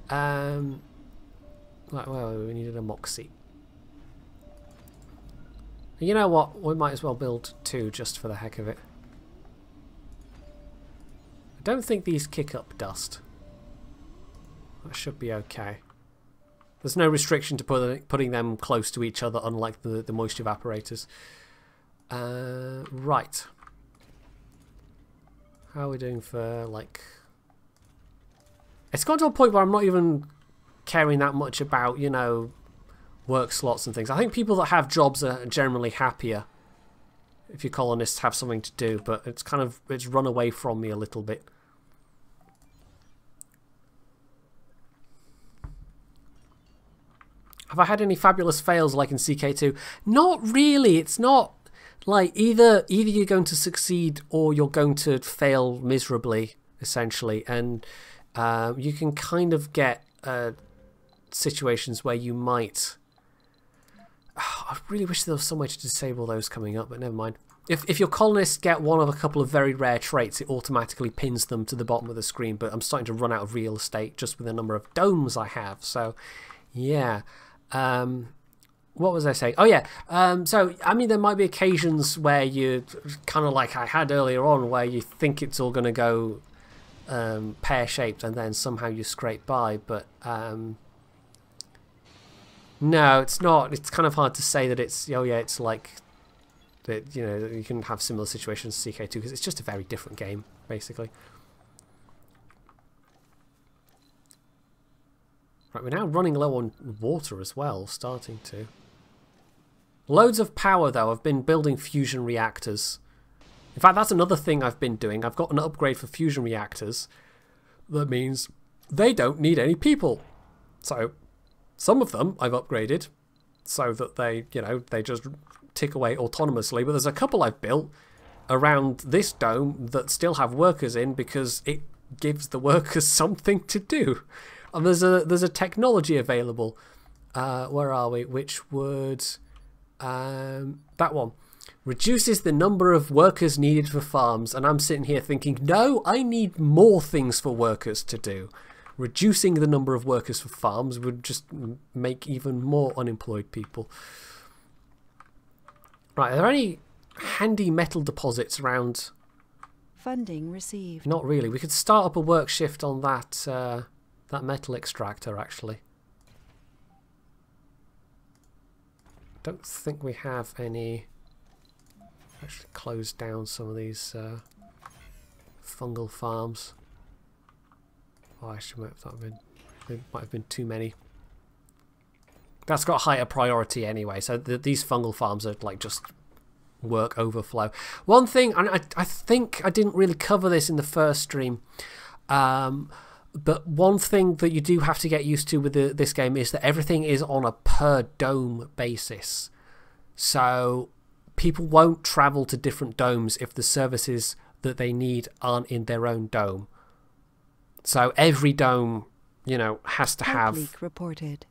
Well, we needed a moxie. You know what? We might as well build 2 just for the heck of it. I don't think these kick up dust. That should be okay. There's no restriction to putting them close to each other, unlike the moisture evaporators. Right. How are we doing for, like... It's gone to a point where I'm not even caring that much about, you know, work slots and things. I think people that have jobs are generally happier if your colonists have something to do, but it's kind of, it's run away from me a little bit. Have I had any fabulous fails like in CK2? Not really. It's not like either you're going to succeed or you're going to fail miserably, essentially, and you can kind of get situations where you might... I really wish there was some way to disable those coming up, but never mind. If your colonists get one of a couple of very rare traits, it automatically pins them to the bottom of the screen, but I'm starting to run out of real estate just with the number of domes I have, so yeah. What was I saying? Oh yeah, so I mean there might be occasions where you kind of like I had earlier on where you think it's all going to go pear-shaped and then somehow you scrape by, but no, it's not. It's kind of hard to say that it's, oh yeah, it's like that, you know, you can have similar situations to CK2 because it's just a very different game, basically. Right, we're now running low on water as well, starting to. Loads of power, though. I've been building fusion reactors. In fact, that's another thing I've been doing. I've got an upgrade for fusion reactors. That means they don't need any people. So, some of them I've upgraded so that they, you know, they just tick away autonomously. But there's a couple I've built around this dome that still have workers in because it gives the workers something to do. And there's a technology available. Where are we? Which would that one reduces the number of workers needed for farms. And I'm sitting here thinking, no, I need more things for workers to do. Reducing the number of workers for farms would just make even more unemployed people. Right, are there any handy metal deposits around? Funding received. Not really. We could start up a work shift on that that metal extractor, actually. Don't think we have any. Actually close down some of these fungal farms. Oh, actually, there might have been too many. That's got higher priority anyway, so these fungal farms are like just work overflow. One thing, and I think I didn't really cover this in the first stream, but one thing that you do have to get used to with this game is that everything is on a per dome basis. So people won't travel to different domes if the services that they need aren't in their own dome. So every dome, you know, has to have Leak reported.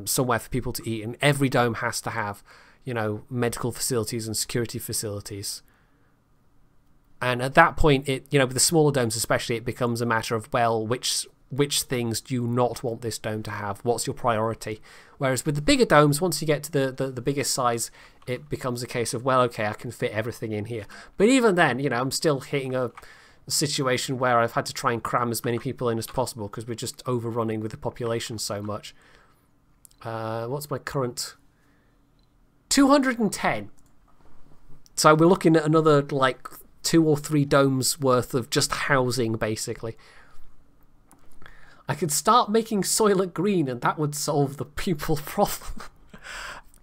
Somewhere for people to eat, and every dome has to have, you know, medical facilities and security facilities. And at that point, it, you know, with the smaller domes especially, it becomes a matter of, well, which things do you not want this dome to have? What's your priority? Whereas with the bigger domes, once you get to the biggest size, it becomes a case of, well, okay, I can fit everything in here. But even then, you know, I'm still hitting a situation where I've had to try and cram as many people in as possible because we're just overrunning with the population so much. What's my current? 210. So we're looking at another like 2 or 3 domes worth of just housing, basically. I could start making Soylent Green and that would solve the people problem.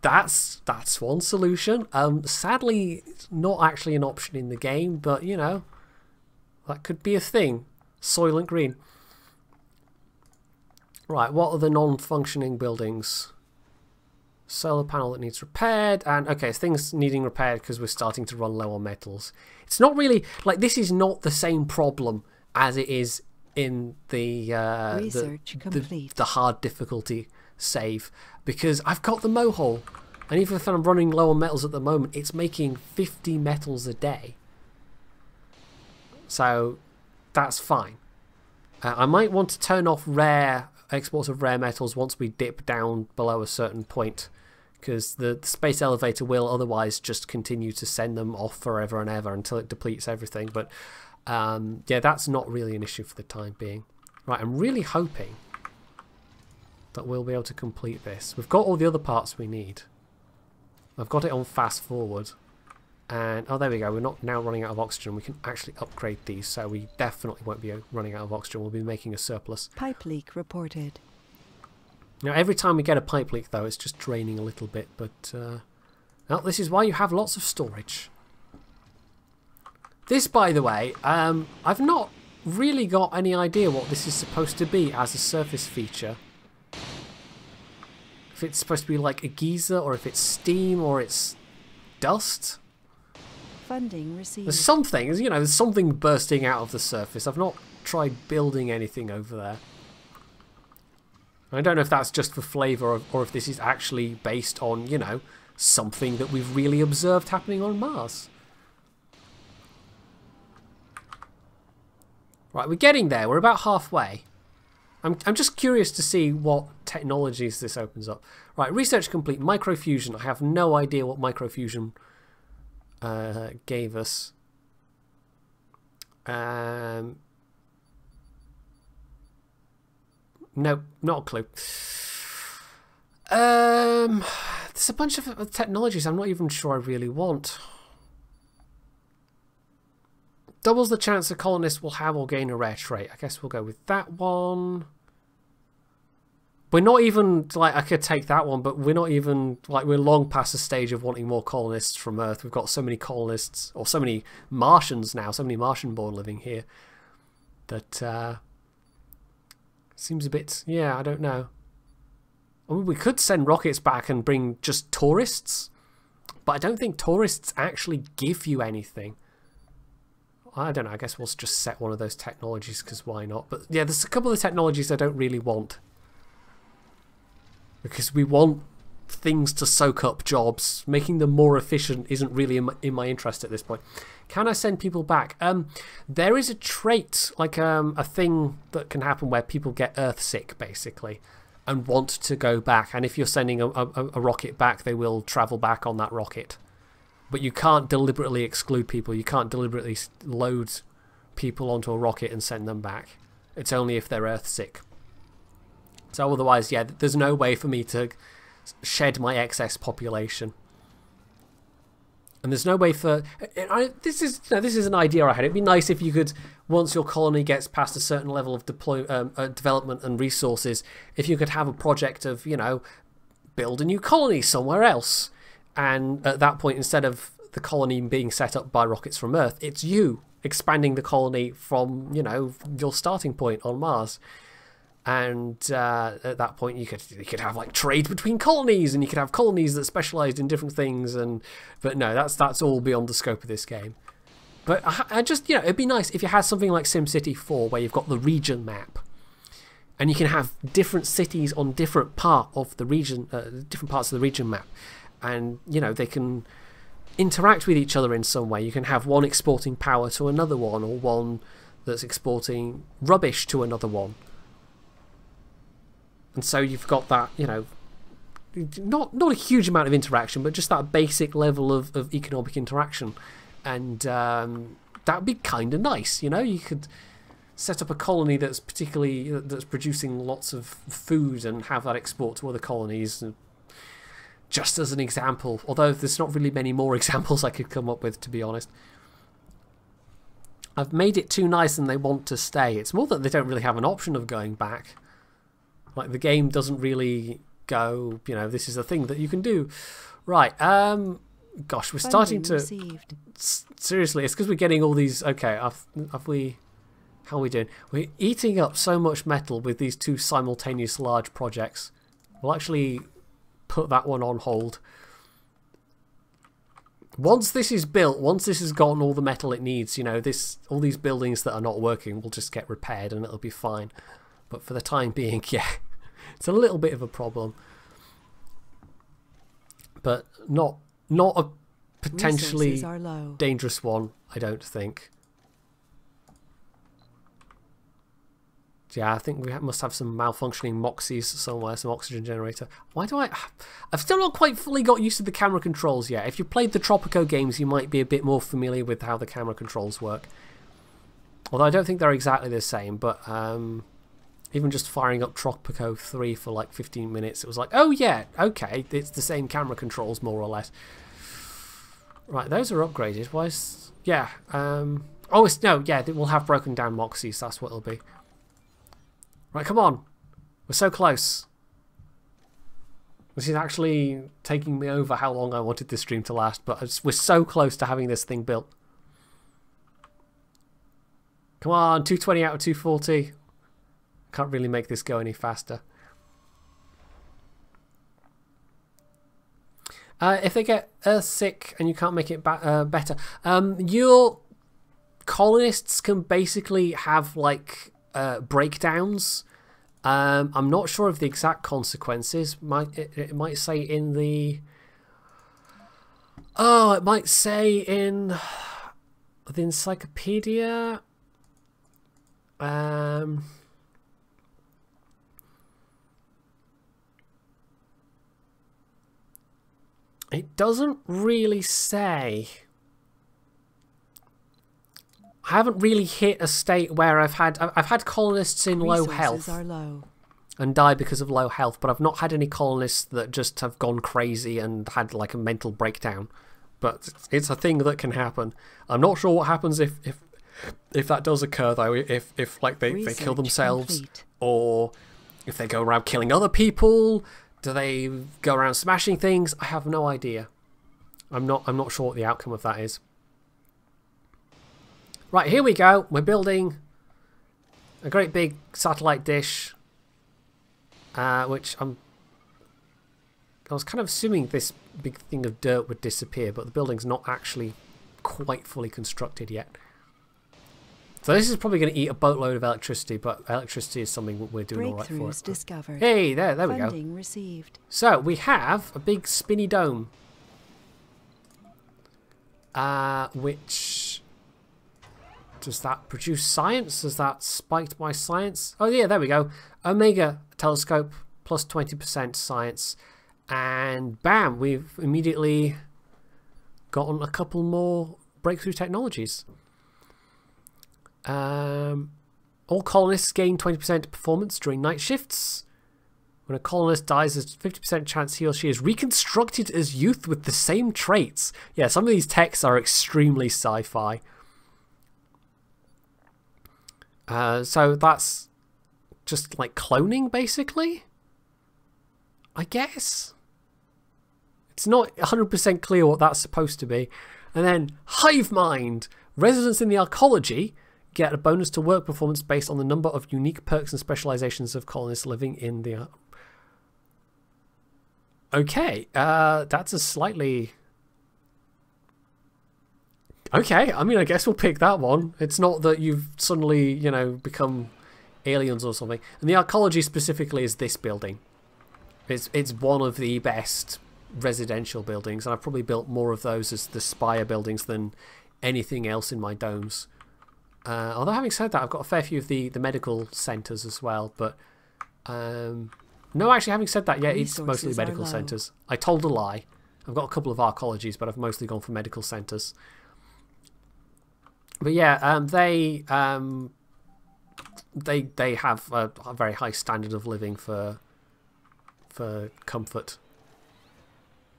that's one solution. Sadly, it's not actually an option in the game, but you know, that could be a thing. Soylent Green. Right, what are the non-functioning buildings? Solar panel that needs repaired, and okay, things needing repaired because we're starting to run low on metals. It's not really like this is not the same problem as it is in the the hard difficulty save, because I've got the mohole, and even if I'm running low on metals at the moment, it's making 50 metals a day, so that's fine. I might want to turn off rare exports of rare metals once we dip down below a certain point, because the space elevator will otherwise just continue to send them off forever and ever until it depletes everything. But yeah, that's not really an issue for the time being. Right, I'm really hoping that we'll be able to complete this. We've got all the other parts we need. I've got it on fast forward. And oh, there we go. We're not now running out of oxygen. We can actually upgrade these, so we definitely won't be running out of oxygen. We'll be making a surplus. Pipe leak reported. Now, every time we get a pipe leak, though, it's just draining a little bit. But well, this is why you have lots of storage. This, by the way, I've not really got any idea what this is supposed to be as a surface feature. If it's supposed to be like a geyser, or if it's steam, or it's dust. Funding received. There's something, you know, there's something bursting out of the surface. I've not tried building anything over there. I don't know if that's just for flavour, or if this is actually based on, you know, something that we've really observed happening on Mars. Right, we're getting there. We're about halfway. I'm just curious to see what technologies this opens up. Right, research complete. Microfusion. I have no idea what microfusion gave us. No, not a clue. There's a bunch of technologies I'm not even sure I really want. Doubles the chance a colonist will have or gain a rare trait. I guess we'll go with that one. We're not even, like, I could take that one, but we're not even, like, we're long past the stage of wanting more colonists from Earth. We've got so many colonists, or so many Martians now, so many Martian-born living here, that seems a bit, yeah, I don't know. I mean, we could send rockets back and bring just tourists, but I don't think tourists actually give you anything. I don't know, I guess we'll just set one of those technologies, because why not? But yeah, there's a couple of technologies I don't really want. Because we want things to soak up jobs. Making them more efficient isn't really in my interest at this point. Can I send people back? There is a trait, like a thing that can happen where people get Earth-sick, basically, and want to go back. And if you're sending a rocket back, they will travel back on that rocket. But you can't deliberately exclude people. You can't deliberately load people onto a rocket and send them back. It's only if they're Earth-sick. So otherwise, yeah, there's no way for me to shed my excess population. And there's no way for... this is an idea I had. It'd be nice if you could, once your colony gets past a certain level of development and resources, if you could have a project of, you know, build a new colony somewhere else. And at that point, instead of the colony being set up by rockets from Earth, it's you expanding the colony from, you know, your starting point on Mars. And at that point, you could have like trade between colonies, and you could have colonies that specialised in different things. But no, that's all beyond the scope of this game. But I just, you know, it'd be nice if you had something like SimCity 4, where you've got the region map, and you can have different cities on different part of the region, different parts of the region map. And, you know, they can interact with each other in some way. You can have one exporting power to another one, or one that's exporting rubbish to another one. And so you've got that, you know, not a huge amount of interaction, but just that basic level of economic interaction. And that'd be kind of nice, you know. You could set up a colony that's producing lots of food and have that export to other colonies. Just as an example, although there's not really many more examples I could come up with, to be honest. I've made it too nice and they want to stay. It's more that they don't really have an option of going back. Like, the game doesn't really go, you know, this is a thing that you can do. Right, gosh, we're starting to... Seriously, it's because we're getting all these... Okay, have we... How are we doing? We're eating up so much metal with these two simultaneous large projects. We'll actually put that one on hold. Once this is built, once this has gotten all the metal it needs, you know, all these buildings that are not working will just get repaired and it'll be fine. But for the time being, yeah, it's a little bit of a problem. But not a potentially dangerous one, I don't think. Yeah, I think we must have some malfunctioning Moxies somewhere, some oxygen generator. Why do I've still not quite fully got used to the camera controls yet. If you played the Tropico games, you might be a bit more familiar with how the camera controls work. Although I don't think they're exactly the same, but even just firing up Tropico 3 for like 15 minutes, it was like, oh yeah, okay, it's the same camera controls more or less. Right, those are upgraded. Why is... Yeah, oh, it's... No, yeah, we'll have broken down Moxies, that's what it'll be. Right, come on. We're so close. This is actually taking me over how long I wanted this stream to last, but we're so close to having this thing built. Come on, 220 out of 240. Can't really make this go any faster. If they get sick and you can't make it better, your colonists can basically have like breakdowns. I'm not sure of the exact consequences. It might say in the... Oh, it might say in the encyclopedia. It doesn't really say. I haven't really hit a state where I've had colonists in low health and die because of low health, but I've not had any colonists that just have gone crazy and had like a mental breakdown. But it's a thing that can happen. I'm not sure what happens if that does occur though. If like they kill themselves, or if they go around killing other people. Do they go around smashing things? I have no idea. I'm not sure what the outcome of that is. Right, here we go. We're building a great big satellite dish, which I was kind of assuming this big thing of dirt would disappear, but the building's not actually quite fully constructed yet. So this is probably going to eat a boatload of electricity, but electricity is something we're doing all right for. Discovered. Hey, there we go. Funding received. So we have a big spinny dome, which does that produce science? Is that spiked by science? Oh yeah, there we go. Omega telescope plus 20% science, and bam, we've immediately gotten a couple more breakthrough technologies. All colonists gain 20% performance during night shifts. When a colonist dies, there's a 50% chance he or she is reconstructed as youth with the same traits. Yeah, some of these texts are extremely sci-fi. So that's just like cloning, basically, I guess. It's not 100% clear what that's supposed to be. And then hive mind. Residents in the arcology get a bonus to work performance based on the number of unique perks and specializations of colonists living in the... Okay, that's a slightly... Okay, I mean, I guess we'll pick that one. It's not that you've suddenly, you know, become aliens or something. And the arcology specifically is this building. It's one of the best residential buildings, and I've probably built more of those as the spire buildings than anything else in my domes. Although having said that, I've got a fair few of the medical centres as well. But no, actually, having said that, yeah, it's mostly medical centres. I told a lie. I've got a couple of arcologies, but I've mostly gone for medical centres. But yeah, they have a very high standard of living for comfort,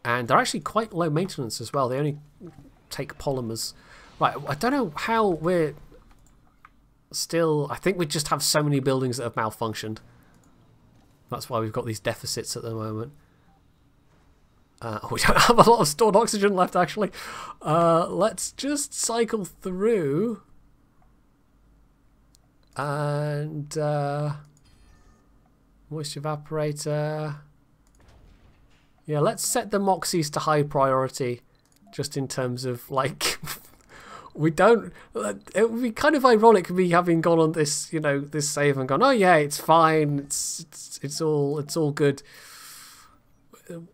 and they're actually quite low maintenance as well. They only take polymers. Right, I don't know how we're still... I think we just have so many buildings that have malfunctioned. That's why we've got these deficits at the moment. We don't have a lot of stored oxygen left, actually. Let's just cycle through. And moisture evaporator. Yeah, let's set the Moxies to high priority, just in terms of, like, we don't. It would be kind of ironic me having gone on this, you know, this save and gone, oh yeah, it's fine, it's all good.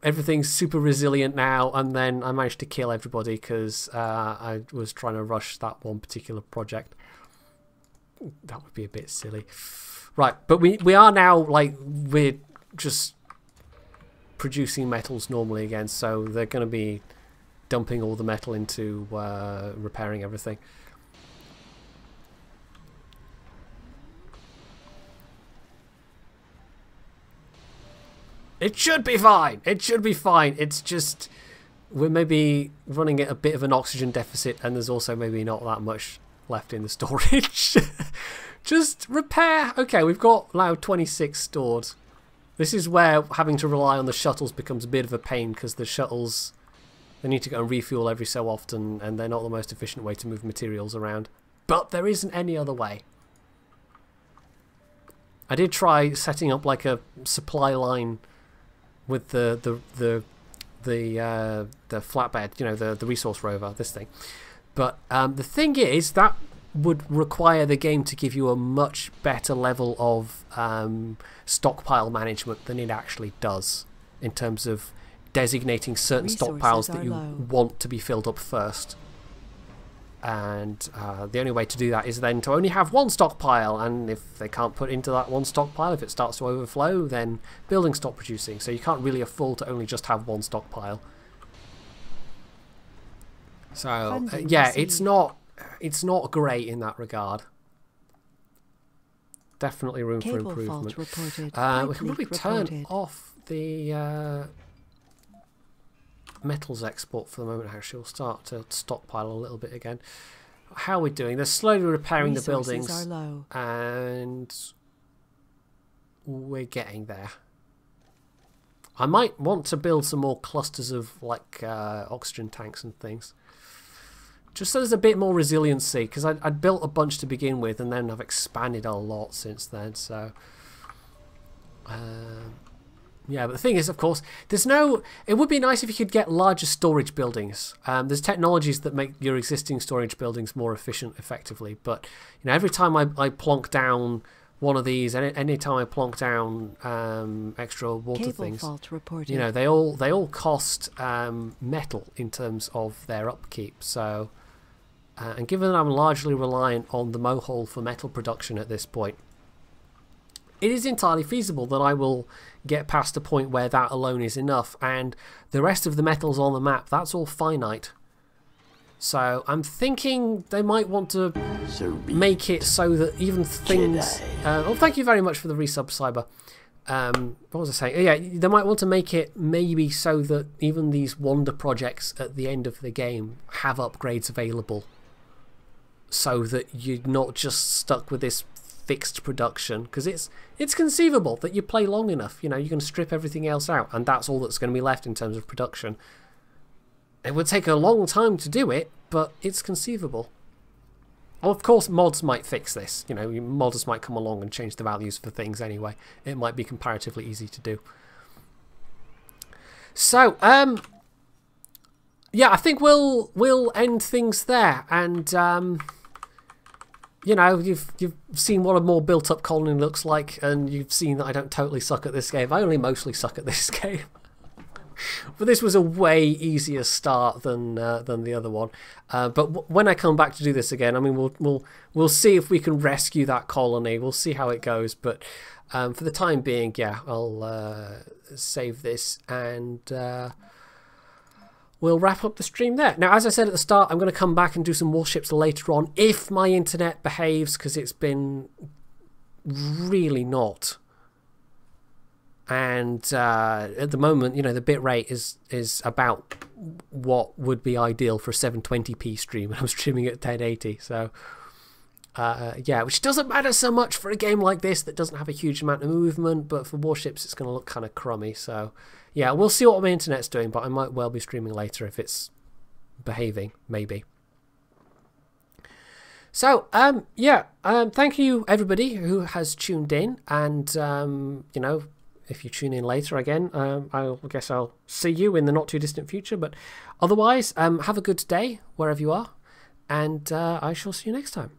Everything's super resilient now, and then I managed to kill everybody because I was trying to rush that one particular project. That would be a bit silly. Right, but we are now, like, we're just producing metals normally again, so they're going to be dumping all the metal into repairing everything. It should be fine. It should be fine. It's just we're maybe running at a bit of an oxygen deficit, and there's also maybe not that much left in the storage. Just repair. Okay, we've got now 26 stored. This is where having to rely on the shuttles becomes a bit of a pain, because the shuttles, they need to go and refuel every so often, and they're not the most efficient way to move materials around. But there isn't any other way. I did try setting up like a supply line with the flatbed, you know, the resource rover, this thing. But the thing is, that would require the game to give you a much better level of stockpile management than it actually does, in terms of designating certain stockpiles that you want to be filled up first. And the only way to do that is then to only have one stockpile, and if they can't put into that one stockpile, if it starts to overflow, then buildings stop producing. So you can't really afford to only just have one stockpile. So yeah, it's not great in that regard. Definitely room for improvement. We can probably turn off the metals export for the moment. Actually, we'll start to stockpile a little bit again. How are we doing? They're slowly repairing the buildings, and we're getting there. I might want to build some more clusters of, like, oxygen tanks and things, just so there's a bit more resiliency, because I'd built a bunch to begin with, and then I've expanded a lot since then. So yeah, but the thing is, of course, it would be nice if you could get larger storage buildings. There's technologies that make your existing storage buildings more efficient effectively, but you know, every time I plonk down one of these, and any time I plonk down extra water things, you know, they all cost metal in terms of their upkeep. So and given that I'm largely reliant on the mohole for metal production at this point, it is entirely feasible that I will get past a point where that alone is enough, and the rest of the metals on the map, that's all finite. So I'm thinking they might want to make it so that even things... oh, thank you very much for the resub, Cyber. What was I saying? Yeah, they might want to make it maybe so that even these wonder projects at the end of the game have upgrades available, so that you're not just stuck with this fixed production, because it's conceivable that you play long enough, you know, you can strip everything else out, and that's all that's going to be left in terms of production. It would take a long time to do it, but it's conceivable. Well, of course, mods might fix this. You know, modders might come along and change the values for things anyway. It might be comparatively easy to do. So, yeah, I think we'll end things there, and you know, you've seen what a more built-up colony looks like, and you've seen that I don't totally suck at this game. I only mostly suck at this game. But this was a way easier start than the other one. But when I come back to do this again, I mean, we'll see if we can rescue that colony. We'll see how it goes. But for the time being, yeah, I'll save this, and we'll wrap up the stream there. Now, as I said at the start, I'm going to come back and do some warships later on if my internet behaves, because it's been really not. And at the moment, you know, the bitrate is about what would be ideal for a 720p stream, and I'm streaming at 1080. So Yeah, which doesn't matter so much for a game like this that doesn't have a huge amount of movement, but for warships it's going to look kind of crummy. So yeah, we'll see what my internet's doing, but I might well be streaming later if it's behaving, maybe. So thank you everybody who has tuned in, and you know, if you tune in later again, I guess I'll see you in the not too distant future, but otherwise have a good day wherever you are, and I shall see you next time.